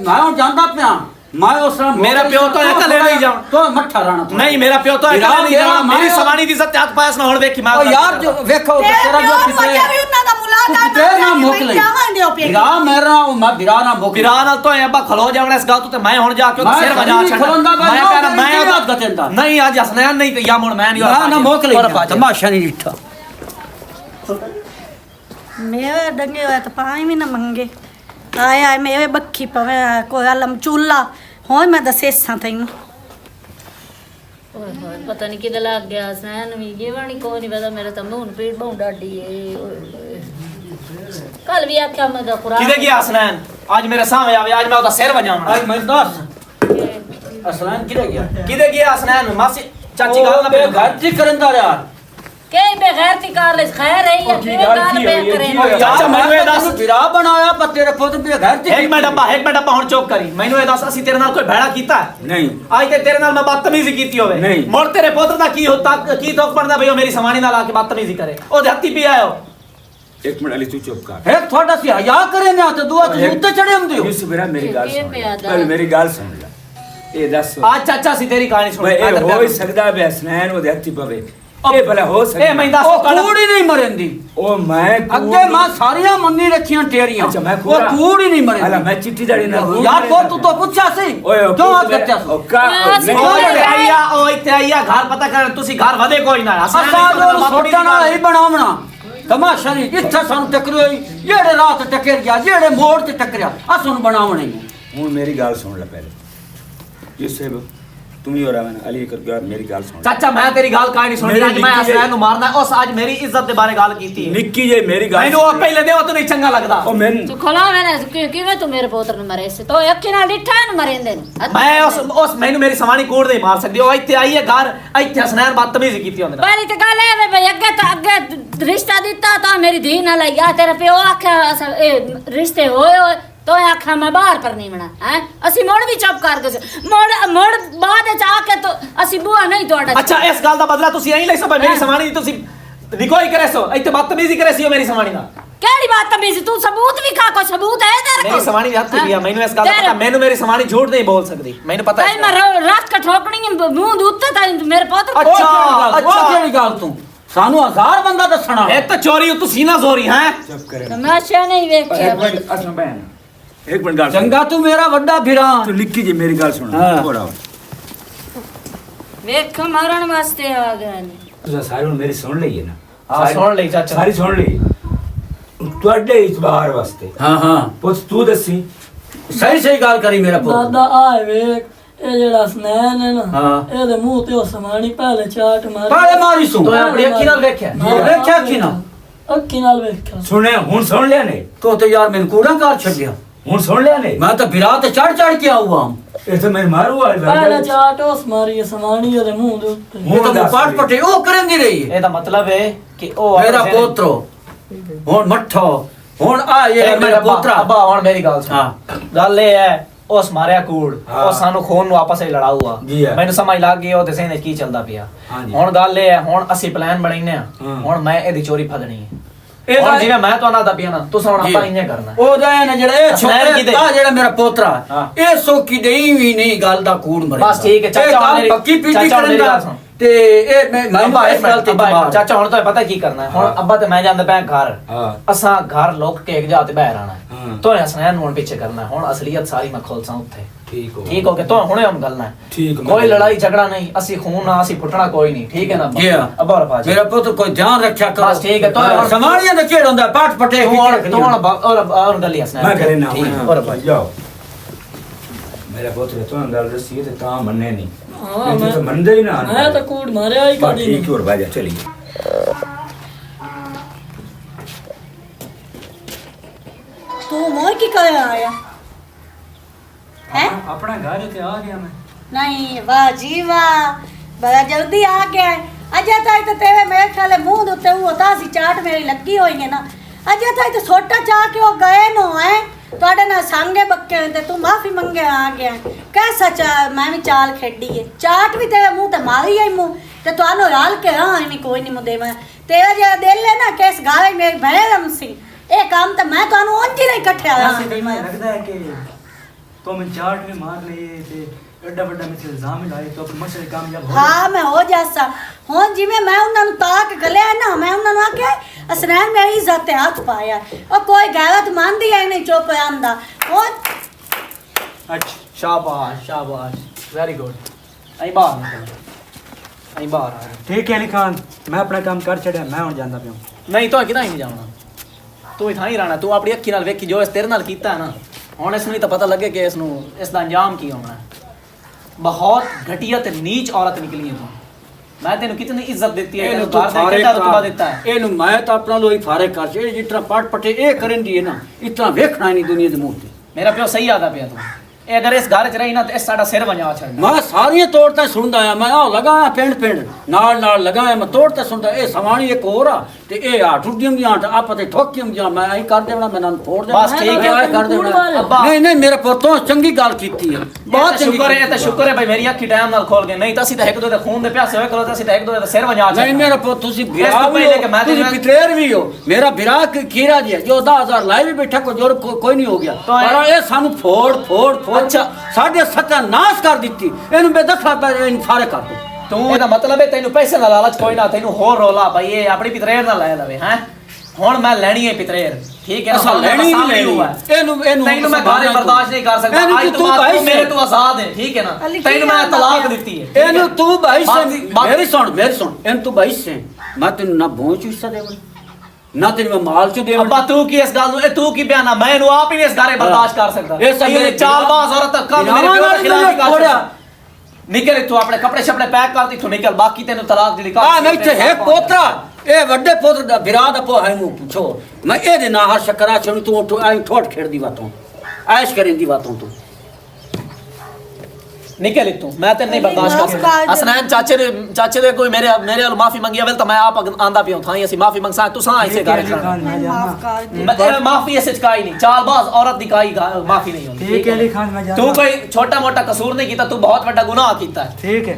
ਮੈਂ ਹੁਣ ਜਾਂਦਾ ਪਿਆ ਮੈਂ ਉਸਰਾ मेरा प्यो तो है कले नहीं जान ਤੋ ਮੱਠਾ ਰਾਣਾ ਤੂੰ नहीं मेरा प्यो तो है बिरा कले नहीं मेरा जान मेरी माया- सवानी दी इज्जत हाथ पाया ना हुन देखी मैं ਉਹ ਯਾਰ ਜੋ ਵੇਖੋ ਤੇਰਾ ਜੋ मजा भी ਕਿਤੇ उन्ना दा मुलाकात ਤੇਰਾ ਨਾ ਮੁੱਕ ਲਈ जावांगे ओ पे ਬਿਰਾ ਮੇਰਾ ਮੈਂ ਬਿਰਾ ਨਾ ਮੁੱਕ बिरा नाल तो है अब्बा खलो जावना इस गाल तो मैं हुन जाके मैं सिर बजा नहीं छड़ खलोंदा बा, मैं ना कहना मेरी मैं बात करता। नहीं आज हसनैन नहीं तो या मुड़ मैं नहीं ਨਾ ਨਾ ਮੁੱਕ ਲਈ ਤਮਾਸ਼ਾ ਨਹੀਂ ਦਿੱਤਾ मेरे डंगे हुए तो पानी भी ना मंगे आया मेरे बखी पवे कोई अलम चूल्हा हो मैं दसे सा तैनू ਓਏ ਹੋਏ ਪਤਾ ਨਹੀਂ ਕਿਤੇ ਲੱਗ ਗਿਆ ਸੈਨ ਵੀ ਜੀਵਣੀ ਕੋਈ ਨਹੀਂ ਪਤਾ ਮੇਰੇ ਤਾਂ ਮੂੰਹ ਪੀੜ ਬਹੁ ਡਾਡੀ ਏ ਕੱਲ ਵੀ ਆਖਿਆ ਮੈਂ ਦਾ ਕੁਰਾਨ किदे गया हसनैन आज मेरे सामने आवे आज मैं ओदा सिर बजाऊंगा ਅੱਜ ਮੈਂ ਦੱਸ ਅਸਲਾਨ ਕਿਹਦੇ ਗਿਆ किदे गया हसनैन मासी चाची गाल ना पे ਘਰ ਚ ਕਰੰਦਾ ਯਾਰ ਕਈ ਬਗੈਰਤੀ ਕਾਰ ਲੈ ਖੈਰ ਰਹੀ ਹੈ ਕਿਵੇਂ ਗੱਲ ਬੇ ਕਰੇ चाचा मैनू ये दस ਬਿਰਾ ਬਣਾਇਆ ਪਰ ਤੇਰੇ ਪੁੱਤ ਵੀ ਘਰ ਚ एक मिनट अब्बा हुन चुप करी मैनू ये दस ਅਸੀਂ ਤੇਰੇ ਨਾਲ ਕੋਈ ਭੈੜਾ ਕੀਤਾ ਨਹੀਂ आज ते तेरे नाल मैं बदतमीजी कीती होवे नहीं। मोर तेरे पुत्र दा की होता की तोक पड़दा भई ओ मेरी सवानी नाल आके बदतमीजी करे ओ हत्ती पी आयो एक मिनट अली तू चुप कर ਹੈ ਤੁਹਾਡਾ ਸੀ ਹਯਾ ਕਰੇ ਨਾ ਤੇ ਦੁਆ ਤੁਸੀਂ ਉੱਤੇ ਚੜੇ ਹੁੰਦੇ ਹੋ यूसुफ बेरा मेरी गाल ये सुन पे आता पहले है। मेरी गाल सुन ले ये दस आज चाचा सी तेरी कहानी सुन भाई ये हो ही सकदा बे हसनैन वो हत्थी पवे ये भला हो ए सकदा मैं दस ਉਹ ਕੂੜ ਹੀ ਨਹੀਂ ਮਰੇਂਦੀ ओ मैं ਅੱਗੇ ਮੈਂ ਸਾਰੀਆਂ ਮੰਨੀ ਰੱਖੀਆਂ ਤੇਰੀਆਂ अच्छा मैं ਉਹ ਕੂੜ ਹੀ ਨਹੀਂ हला ਮਰੇਂਦੀ मैं चिट्ठी दाड़ी ना ਯਾਰ ਕੋ ਤੂੰ ਤਾਂ ਪੁੱਛਿਆ ਸੀ ओए ਕਿਉਂ ਹੱਥ ਕੱਟਿਆ ਸੀ ओ का ओ इत्ते आइया घर पता कर तुसी घर वधे कोई ना ਅਸਾਂ ਨੂੰ ਸੋਟਾਂ ਨਾਲ ਹੀ ਬਣਾਉਣਾ ਤਮਾਸ਼ਾ ਨਹੀਂ ਜਿੱਥੇ ਸਾਨੂੰ ਟੱਕਰੀ ਹੋਈ ਜਿਹੜੇ ਰਾਤ ਟੱਕਰ ਗਿਆ ਜਿਹੜੇ ਮੋੜ ਤੇ ਟੱਕਰਿਆ ਅਸਾਂ ਨੂੰ ਬਣਾਉਣਾ ਹੀ हूं मेरी गाल सुन ले पहले ये से तुम ही हो रहा मैंने अली कर गया मेरी गाल सुन चाचा मैं तेरी गाल कहानी सुन मेरी रहा मैं निक्की हसनैन नु मारना है उस आज मेरी इज्जत दे बारे गाल कीती है निक्की जे मेरी गाल मैनू ओ पहले दे तू नहीं चंगा लगदा ओ मैं ਤੂੰ ਖਲਾ ਮੈਨੇ ਕਿਵੇਂ ਤੂੰ ਮੇਰੇ ਪੁੱਤਰ ਨੂੰ ਮਰੇ ਸੀ ਤੋ ਅੱਖੀ ਨਾਲ ਡਿੱਠਾ ਨੂੰ ਮਰੇਂਦੇ ਨੇ मैं उस मैनू मेरी सवानी कोड़ नहीं मार सकदी ओ इत्ते आई है घर इत्ते हसनैन बदतमीजी कीती होंदे ਪਹਿਲੀ ਤੇ ਗੱਲ ਇਹ ਵੇ ਬਈ ਅੱਗੇ ਰਿਸ਼ਤਾ ਦਿੱਤਾ ਤਾਂ ਮੇਰੀ ਧੀ ਨਾਲ ਯਾ ਤੇਰਾ ਪਿਓ ਆਖਿਆ ਇਹ ਰਿਸ਼ਤੇ ਹੋਏ तो आखा मैं बाहर पर नहीं बना है असि मोड़ भी चुप कर गए मोड़ बाद च आके तो असि बुआ नहीं तोड़ा अच्छा इस गाल दा बदला तुसी यही ले सो मेरी सवानी दी तुसी रिकोई करे सो इत्ते बदतमीजी करे सी मेरी सवानी ना केड़ी बात तमीज तू सबूत भी खा को सबूत है तेरे को मेरी सवानी हथ दिया मैनू इस गाल दा पता मैनू मेरी सवानी झूठ नहीं बोल सकदी मैनू पता भाई मैं रात का ठोकनी मुंह दूते था मेरे पुत्र अच्छा, ਉਹ ਜਿਹੜੀ ਗੱਲ ਤੂੰ ਸਾਨੂੰ 1000 ਬੰਦਾ ਦੱਸਣਾ एक तो चोरी तू सीना जोरी है चुप करे तमाशा नहीं एक वेख्या मिनट असम बहन एक मिनट गाल सुन। ਚੰਗਾ ਤੂੰ ਮੇਰਾ ਵੱਡਾ ਫਿਰਾਂ तू निक्की जी मेरी गाल सुन हाँ। थोड़ा वेख मारन वास्ते आ गए तुझा सारी हुन मेरी सुन लई है ना हां सुन ले चाचा सारी सुन लई ਤੁਹਾਡੇ ਇਤਬਾਰ ਵਾਸਤੇ ਹਾਂ ਹਾਂ ਪੁੱਤ ਤੂੰ ਦੱਸੀ ਸਹੀ ਸਹੀ ਗੱਲ ਕਰੀ ਮੇਰਾ ਪੁੱਤ ਦਾਦਾ ਆਏ ਵੇਖ ਇਹ ਜਿਹੜਾ ਸਨੈਨ ਹੈ ਨਾ ਹਾਂ। ਇਹਦੇ ਮੂੰਹ ਤੇ ਉਹ ਸਮਾਣੀ ਪਹਿਲੇ ਚਾਟ ਮਾਰੀ ਪਾਲੇ ਮਾਰੀ ਸੂ तो अपनी अखी नाल देखया ਵੇਖਿਆ ਕਿ ਨਾ ਅੱਖੀ ਨਾਲ ਵੇਖਿਆ ਸੁਣਿਆ ਹੁਣ ਸੁਣ ਲਿਆ ਨੇ ਤੂੰ ਤੇ ਯਾਰ ਮੈਨੂੰ ਕੂੜਾ ਕਰ ਛੱਡਿਆ ਹੁਣ ਸੁਣ ਲਿਆ ਨੇ ਮੈਂ ਤਾਂ ਵਿਰਾਹ ਤੇ ਚੜ ਚੜ ਕੇ ਆਊਗਾ ਇਹ ਤਾਂ ਮੈਂ ਮਾਰੂ ਪਹਿਲੇ ਚਾਟ ਉਸ ਮਾਰੀ ਸਮਾਣੀ ਇਹਦੇ ਮੂੰਹ ਦੇ ਉੱਤੇ ਇਹ ਤਾਂ ਪਾਟ ਪਟੇ ਉਹ ਕਰਨਦੀ ਰਹੀ ਹੈ ਇਹਦਾ ਮਤਲਬ ਹੈ ਕਿ ਉਹ ਮੇਰਾ ਪੋਤਰੋ ਹੁਣ ਮੱਠੋ ਹੁਣ ਆ ਇਹ ਮੇਰਾ ਪੋਤਰਾ ਅੱਬਾ ਹੁਣ ਮੇਰੀ ਗੱਲ ਸੁਣ ਹਾਂ। ਗੱਲ ਇਹ ਹੈ ਉਸ ਮਾਰਿਆ ਕੂੜ ਹਾਂ। ਉਹ ਸਾਨੂੰ ਖੂਨ ਨੂੰ ਆਪਸ ਵਿੱਚ ਲੜਾਊ ਆ ਜੀ ਹੈ। ਮੈਨੂੰ ਸਮਝ ਲੱਗ ਗਈ ਉਹ ਤੇ ਸਹੀ ਕੀ ਚੱਲਦਾ ਪਿਆ ਹਾਂਜੀ। ਹੁਣ ਗੱਲ ਇਹ ਹੈ ਹੁਣ ਅਸੀਂ ਪਲਾਨ ਬਣਾਈਨੇ ਆ ਹਾਂ। ਹੁਣ ਮੈਂ ਇਹਦੀ ਚੋਰੀ ਫੜਨੀ ਹੈ ਇਹ ਹੁਣ ਤਾਂ- ਜਿਵੇਂ ਮੈਂ ਤੁਹਾਨੂੰ ਦੱਸਿਆ ਨਾ ਤੁਸੀਂ ਹੁਣ ਆਪਾਂ ਇੰਨੇ ਕਰਨਾ ਉਹ ਜਾਏ ਨਾ ਜਿਹੜਾ ਇਹ ਅਸਨੈਨ ਛੋਟਾ ਕਿਤੇ? ਆ ਜਿਹੜਾ ਮੇਰਾ ਪੋਤਰਾ ਹਾਂ। ਇਹ ਸੋਕੀ ਦੇਈ ਵੀ ਨਹੀਂ ਗੱਲ ਦਾ ਕੂੜ ਮਰੇ ਬਸ ਠੀਕ ਹੈ, ਚਾਚਾ ਇਹ ਹੁਣ ਗੱਲ ਮੇਰੀ- ਪੱਕੀ ਪੀਟੀ ਚਾਚਾ ਹੁਣ ਕਰਨ ਮੇਰੀ ਦਾ ਗੱਲ ਸੁਣ। ਤੇ ਇਹ ਮੈਂ ਅੱਬਾ ਇਸ ਗੱਲ ਤੇ ਅੱਬਾ, ਬਿਮਾਰ ਚਾਚਾ ਹੁਣ ਤਾਂ ਪਤਾ ਕੀ ਕਰਨਾ ਹੈ ਹੁਣ ਹਾਂ। ਅੱਬਾ ਤੇ ਮੈਂ ਜਾਂਦਾ ਪਿਆ ਘਰ ਹਾਂ। ਅਸਾਂ ਘਰ ਲੋਕ ਕੇ ਇੱਕ ਜਾ ਤੇ ਬਾਹਰ ਆਣਾ ਹਾਂ। ਤੋਂ ਹਸਨੈਨ ਨੂੰ ਹੁਣ ਪਿੱਛੇ ਕਰਨਾ ਹੈ। ਹੁਣ ਅਸਲੀਅਤ ਸਾਰੀ ਮੈਂ ਖੋਲਸਾਂ ਉੱਥੇ ਠੀਕ ਹੋ ਠੀਕ ਹੋ ਕੇ ਤੋਂ ਹੁਣੇ ਹਮ ਗੱਲਾਂ ਹੈ ਠੀਕ, ਮੈਂ ਕੋਈ ਗੱਲ- ਲੜਾਈ ਝਗੜਾ ਨਹੀਂ ਅਸੀਂ ਖੂਨ ਨਾ ਅਸੀਂ ਫੁੱਟਣਾ ਕੋਈ ਨਹੀਂ ਠੀਕ ਹੈ ਨਾ ਜੀ ਹਾਂ। ਅੱਬਾ ਔਰ ਬਾਜੀ ਮੇਰਾ ਪੁੱਤ ਕੋਈ ਧਿਆਨ ਰੱਖਿਆ ਕਰੋ ਬਸ ਠੀਕ ਹੈ, ਤੂੰ ਹਾਂ, ਹੁਣ- ਸਮਾਣੀਆਂ ਦਾ ਕਿਹੜਾ ਹੁੰਦਾ ਪਾਠ ਪਟੇ ਤੂੰ ਔਰ ਗੱਲੀ ਹਸਨੈਨ ਮੈਂ ਕਰੇ ਨਾ ਠੀਕ, ਔਰ ਬਾਜੀ ਜਾਓ ਮੇਰਾ ਪੁੱਤ ਤੋਂ ਗੱਲ ਦੱਸੀ ਤੇ ਤਾਂ ਮੰਨੇ ਨਹੀਂ ਹਾਂ, ਨਹੀਂ ਮੈਂ- ਤਾਂ ਮੰਨਦੇ ਹੀ ਨਾ ਮੈਂ ਤਾਂ ਕੂੜ ਮਾਰਿਆ ਹੀ ਬਸ ਕਦੀ ਠੀਕ ਨਹੀਂ ਹੋਰ ਬਾਜਾ ਚਲੀਏ तू मोह की करे आया है अपना घर ते आ गया मैं नहीं वाह जी वाह बड़ा जल्दी आ गया है अजय ताई तो तेरे मेरे ख्याल मुंह दे उत्ते वो तासी चाट मेरी लगी होई है ना अजय ताई तो छोटा चाह के वो गए नो है ਤੁਹਾਡੇ ਨਾਲ ਸੰਗੇ ਬੱਕੇ ਹੋਏ ਤੇ ਤੂੰ ਮਾਫੀ ਮੰਗੇ ਆ ਗਿਆ कैसा चा मैं भी चाल खेडी है चाट भी तेरे मुंह ते मारी है मुंह ते ਤੁਹਾਨੂੰ ਹਾਲ ਕੇ ਹਾਂ ਨਹੀਂ ਕੋਈ ਨਹੀਂ ਮੁੰਡੇ ਮੈਂ ਤੇਰਾ ਜਿਹੜਾ ਦਿਲ ਹੈ ਨਾ ਕਿ ਇਸ ਗਾਲੇ ਮੇਰੇ ਭੈਰਮ ਸੀ ਇਹ ਕੰਮ ਤਾਂ ਮੈਂ ਤੁਹਾਨੂੰ ਉਂਝ ਹੀ ਨਹੀਂ ਇਕੱਠਿਆ ऐसे कई ਹਾਂ लगता है कि तुम चाट में मार लिए थे एडा बड़ा मुझे इल्जाम लाए तो अपन मशर कामयाब हो ਹਾਂ ਮੈਂ ਹੋ ਜਾਸਾ ਹੁਣ ਜਿਵੇਂ ਮੈਂ ਉਹਨਾਂ ਨੂੰ ਤਾਕ ਗਲਿਆ ਨਾ ਮੈਂ ਉਹਨਾਂ ਨੂੰ ਆਖਿਆ ਅਸਨੈਨ ਮੇਰੀ ਇੱਜ਼ਤ ਤੇ ਹੱਥ ਪਾਇਆ ਉਹ ਕੋਈ ਗੈਰਤ ਮੰਨਦੀ ਐ ਨਹੀਂ ਚੁੱਪ ਆਂਦਾ ਉਹ अच्छा शाबाश शाबाश वेरी गुड आई बाहर निकल आई बाहर आ ठीक है अली खान मैं अपना काम कर छड़िया मैं हुन जांदा पिया नहीं तो किदा ही नहीं जाना तू इथां ही रहना तू अपनी अखी नाल वेखी जो इस तेरे नाल कीता है ना हुन इस नहीं तो पता लगे कि इसनु इसदा अंजाम की होना है बहुत घटिया ते नीच औरत निकली है तू मैं तेनु कितनी इज्जत देती है ਇਹਨੂੰ तेनु बाहर दे के रुतबा देता है ਇਹਨੂੰ ਮੈਂ ਤਾਂ ਆਪਣਾ ਲੋਈ ਫਾਰਗ ਕਰ ਛੇ ਜਿਸ ਤਰ੍ਹਾਂ ਪਾਠ ਪਟੇ ਇਹ ਕਰਨ ਦੀ ਹੈ ਨਾ ਇਸ ਤਰ੍ਹਾਂ ਵੇਖਣਾ ਹੀ ਨਹੀਂ ਦੁਨੀਆ ਦੇ ਮੂੰਹ ਤੇ मेरा प्यो सही आदा पिया तू ए अगर इस घर च रही ना तो इस साडा सिर वजा छड़ना ਮੈਂ ਸਾਰੀਆਂ ਤੋੜ ਤਾਂ ਸੁਣਦਾ ਆ ਮੈਂ ਆ ਲਗਾਇਆ ਪਿੰਡ ਪਿੰਡ ਨਾਲ ਨਾਲ ਲਗਾਇਆ ਮੈਂ ਤੋੜ ਤਾਂ ਸੁਣਦਾ ਇਹ ਸਮਾਣੀ ਇੱਕ ਹੋਰ ਆ ਤੇ ਇਹ ਆ ਟੁੱਟੀਆਂ ਦੀਆਂ ਆਪਾਂ ਤੇ ਠੋਕੀਆਂ ਦੀਆਂ ਮੈਂ ਐਂ ਕਰ ਦੇਣਾ ਮੈਂ ਨਾਲ ਫੋੜ ਦੇਣਾ ਬਸ ਠੀਕ ਹੈ, ਐਂ ਕਰ ਦੇਣਾ ਅੱਬਾ। ਨਹੀਂ ਮੇਰੇ ਪੁੱਤੋਂ ਚੰਗੀ ਗੱਲ ਕੀਤੀ ਹੈ ਬਹੁਤ ਸ਼ੁਕਰ ਹੈ, ਤਾਂ ਸ਼ੁਕਰ ਹੈ ਭਾਈ ਮੇਰੀ ਅੱਖੀ ਟਾਈਮ ਨਾਲ ਖੋਲ ਗਏ, ਨਹੀਂ ਤਾਂ ਅਸੀਂ ਤਾਂ ਇੱਕ ਦੋ ਦੇ ਖੂਨ ਦੇ ਪਿਆਸੇ ਹੋਏ ਕਰੋ ਤਾਂ ਅਸੀਂ ਤਾਂ ਇੱਕ ਦੋ ਦੇ ਸਿਰ ਵਜਾ ਨਹੀਂ ਮੇਰਾ ਪੁੱਤ ਤੁਸੀਂ ਇਸ ਤੋਂ ਵਿਰਾਹ ਵੀ ਪਹਿਲੇ ਕਿ ਹੋ ਮੈਂ ਤੁਸੀਂ ਤੈਨੂੰ- ਪਿਤਰੇਰ ਵੀ ਹੋ ਮੇਰਾ ਵਿਰਾਹ ਖੀਰਾ ਜੀ ਹੈ ਜੋ 10,000 ਲਾਏ ਵੀ ਬੈਠਾ ਕੋਈ ਜੋਰ ਕੋਈ ਨਹੀਂ ਹੋ ਗਿਆ ਪਰ ਇਹ ਸਾਨੂੰ ਫੋੜ ਅੱਛਾ। ਸਾਡੇ ਸਤਿਆਨਾਸ਼ ਕਰ ਦਿੱਤੀ ਇਹਨੂੰ ਬੇਦਖਲ ਪੈ ਇਹਨੂੰ ਫਾਰੇ ਕਰ ਦੋ ਤੂੰ ਇਹਦਾ ਮਤਲਬ ਹੈ ਤੈਨੂੰ ਪੈਸੇ ਦਾ ਲਾਲਚ ਕੋਈ ਨਾ, ਤੈਨੂੰ ਹੋਰ ਰੋਲਾ ਭਾਈ ਇਹ ਆਪਣੀ ਪਿਤਰੇਰ ਨਾਲ ਲੈ ਲਵੇ ਹੈ। ਹੁਣ ਮੈਂ ਲੈਣੀ ਹੈ ਪਿਤਰੇਰ, ਠੀਕ ਹੈ ਨਾ? ਅਸਾਂ ਹੁਣ ਮੈਂ ਲੈਣੀ ਪਸੰਦ ਨਹੀਂ ਹੋਇਆ। ਇਹਨੂੰ ਤੈਨੂੰ ਮੈਂ ਗਾਲੇ ਬਰਦਾਸ਼ਤ ਨਹੀਂ ਕਰ ਸਕਦਾ, ਇਹਨੂੰ ਅੱਜ ਤੂੰ ਤੋਂ ਬਾਅਦ ਭਾਈ ਤੂੰ ਮੇਰੇ ਸੇ- ਤੋਂ ਆਜ਼ਾਦ ਹੈ, ਠੀਕ ਹੈ ਨਾ? ਅਲੀ ਕੀ ਤੈਨੂੰ ਮੈਂ ਆਂਦਾ ਤਲਾਕ ਪਿਆ? ਦਿੱਤੀ ਹੈ, ਠੀਕ ਹੈ? ਇਹਨੂੰ ਤੂੰ ਭਾਈ ਸੇ ਬਾਕੀ- ਮੇਰੀ ਸੁਣ ਇਹਨੂੰ ਤੂੰ ਭਾਈ ਸੇ ਮੈਂ ਤੈਨੂੰ ਨਾ ਬੋਝ ਹਿੱਸਾ ਦੇਵਾਂ ਨਾ ਤੈਨੂੰ ਮੈਂ ਮਾਲ ਚ ਦੇਵਾਂ ਅੱਬਾ ਤੂੰ ਕੀ ਇਸ ਗੱਲ ਨੂੰ, ਇਹ ਤੂੰ ਕੀ ਬਿਆਨਾ, ਮੈਂ ਇਹਨੂੰ ਆਪ ਹੀ ਨਹੀਂ ਇਸ ਗਾਲੇ ਬਰਦਾਸ਼ਤ ਕਰ ਸਕਦਾ। ਇਹ ਸਭ ਇਹ ਚਾਲਬਾਜ਼ ਔਰਤ ਤੱਕ ਕੰਮ ਮੇਰੇ ਪਿਓ ਦੇ ਖਿਲਾਫ ਹੀ ਕਰ ਸਕਦਾ। ਨਿਕਲ ਇੱਥੋਂ, ਆਪਣੇ ਕੱਪੜੇ ਛਪੜੇ ਪੈਕ ਕਰ ਇੱਥੋਂ ਨਿਕਲ, ਬਾਕੀ ਤੈਨੂੰ ਤਲਾਕ ਦੀ ਆ ਮੈਂ ਇੱਥੇ ਹੈ ਪੋਤਰਾ ਇਹ ਵੱਡੇ ਪੋਤਰ ਦਾ ਵਿਰਾਹ ਦਾ ਪੋ ਹੈ ਮੂੰ ਪੁੱਛੋ ਮੈਂ ਇਹਦੇ ਨਾਲ ਹਰ ਸ਼ਕਰਾ ਚਣ ਤੂੰ ਐਂ ਠੋਟ ਖੇਡਦੀ ਬਾਤੋਂ ਐਸ਼ ਕਰਿੰਦੀ ਬਾਤੋਂ ਤੂੰ ਨਿਕਲ ਇੱਥੋਂ, ਮੈਂ ਤੇ ਨਹੀਂ ਬਰਦਾਸ਼ਤ ਕਰ ਸਕਦਾ। ਹਸਨੈਨ ਚਾਚੇ ਦੇ ਕੋਈ ਮੇਰੇ ਵੱਲ ਮਾਫੀ ਮੰਗੀ ਅਵਲ ਤਾਂ ਮੈਂ ਆਪ ਆਂਦਾ ਪਿਆ ਥਾਂ ਅਸੀਂ ਮਾਫੀ ਮੰਗਸਾਂ ਤੂੰ ਸਾਂ ਇਸੇ ਗੱਲ ਕਰਨਾ ਮਾਫ ਕਰ ਦੇ ਮੈਂ ਮਾਫੀ ਇਸੇ ਚ ਕਾਈ ਨਹੀਂ, ਚਾਲਬਾਜ਼ ਔਰਤ ਦੀ ਕਾਈ ਮਾਫੀ ਨਹੀਂ ਹੁੰਦੀ। ठीक है अली खान मैं ਤੂੰ जाना ਕੋਈ ਛੋਟਾ ਮੋਟਾ ਕਸੂਰ ਨਹੀਂ ਕੀਤਾ, ਤੂੰ ਬਹੁਤ ਵੱਡਾ ਗੁਨਾਹ ਕੀਤਾ ਹੈ। ठीक है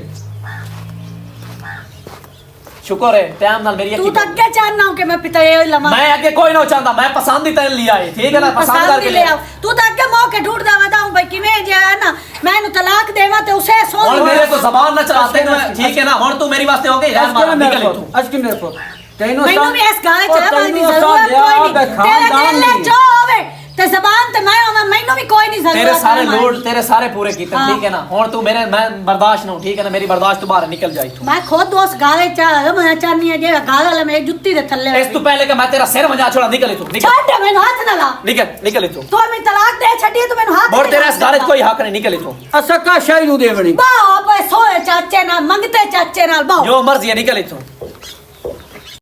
ਸ਼ੁਕਰ ਹੈ ਟਾਈਮ ਨਾਲ ਮੇਰੀ ਤੂੰ ਅੱਖੀ ਤਾਂ ਅੱਗੇ ਚਾਹਨਾ ਕਿ ਮੈਂ ਪਿਤਰੇ ਲਵਾਂ ਮੈਂ ਅੱਗੇ ਕੋਈ ਨਾ ਚਾਹੁੰਦਾ, ਮੈਂ ਪਸੰਦ ਹੀ ਤੈਨੂੰ ਲਿਆ ਹੈ, ਠੀਕ ਹੈ ਨਾ? ਪਸੰਦ ਕਰਕੇ ਲੈ ਲਿਆ। ਤੂੰ ਤਾਂ ਅੱਗੇ ਮੌਕੇ ਢੂੰਡਦਾ ਵਦਾ ਬਈ ਕਿਵੇਂ ਜੇ ਹੈ ਨਾ ਮੈਂ ਇਹਨੂੰ ਤਲਾਕ ਦੇਵਾਂ ਤੇ ਉਸੇ ਹੁਣ ਸੋਚ ਮੇਰੇ ਤੋਂ ਜ਼ਬਾਨ ਨਾ ਚਲਾਤੇ ਠੀਕ ਹੈ ਨਾ? ਹੁਣ ਤੂੰ ਮੇਰੀ ਵਾਸਤੇ ਹੋ ਗਈ ਹੈ ਮਾਰ, ਨਿਕਲ ਇੱਥੋਂ। ਅੱਜ ਕਿ ਮੇਰੇ ਕੋਲ ਤੈਨੂੰ ਮੈਨੂੰ ਵੀ ਇਸ ਗਾਣੇ ਚ ਤੈਨੂੰ ਦੀ ਅਸਾਂ ਜ਼ਰੂਰਤ ਲਿਆ ਕੋਈ ਬੇ ਨਹੀਂ ਖਾਨਦਾਨ ਤੇਰੇ ਦਿਲ ਨਹੀਂ। ਜੋ ਹੋਵੇ ਤੇ ਜ਼ਬਾਨ ਤੇ ਮੈਂ ਹੋਵਾਂ ਮੈਨੂੰ ਵੀ ਕੋਈ ਨਹੀਂ ਜ਼ਰੂਰਤ ਤੇਰੇ ਸਾਰੇ ਹੈ ਮਾਂ ਲੋੜ ਦੀ। ਤੇਰੇ ਸਾਰੇ ਪੂਰੇ ਕੀਤੇ, ਹਾਂ। ਠੀਕ ਹੈ ਨਾ? ਹੁਣ ਤੂੰ ਮੇਰੇ ਮੈਂ ਬਰਦਾਸ਼ਤ ਨਾ, ਠੀਕ ਹੈ ਨਾ? ਮੇਰੀ ਬਰਦਾਸ਼ਤ ਤੋਂ ਬਾਹਰ ਨਿਕਲ ਜਾ ਇੱਥੋਂ। ਮੈਂ ਖੁਦ ਉਸ ਗਾਲੇ ਚ ਮੈਂ ਚਾਹਨੀ ਹੈ ਜਿਹੜਾ ਗਾਲਾ ਮੈਂ ਜੁੱਤੀ ਦੇ ਥੱਲੇ ਇਸ ਤੋਂ ਪਹਿਲੇ ਕਿ ਮੈਂ ਤੇਰਾ ਸਿਰ ਵਜਾ ਛੋੜਾ, ਨਿਕਲ ਇੱਥੋਂ, ਨਿਕਲ ਛੱਡ ਮੈਨੂੰ ਹੱਥ ਨਾ ਲਾ ਨਿਕਲ ਇੱਥੋਂ। ਤੂੰ ਮੈਨੂੰ ਤਲਾਕ ਦੇ ਛੱਡੀ ਤੂੰ ਮੈਨੂੰ ਹੱਥ ਮੋੜ ਨਹੀਂ ਤੇਰਾ ਇਸ ਗਾਲੇ 'ਚ ਲਾ ਕੋਈ ਹੱਕ ਨਹੀਂ, ਨਿਕਲ ਇੱਥੋਂ। ਅਸਕਾ ਸ਼ਾਹੀ ਨੂੰ ਦੇਵਣੀ ਬਾਪ ਸੋਏ ਚਾਚੇ ਨਾਲ ਮੰਗਤੇ ਚਾਚੇ ਨਾਲ ਬਾਪ ਜੋ ਮਰਜ਼ੀ ਹੈ, ਨਿਕਲ ਇੱਥੋਂ।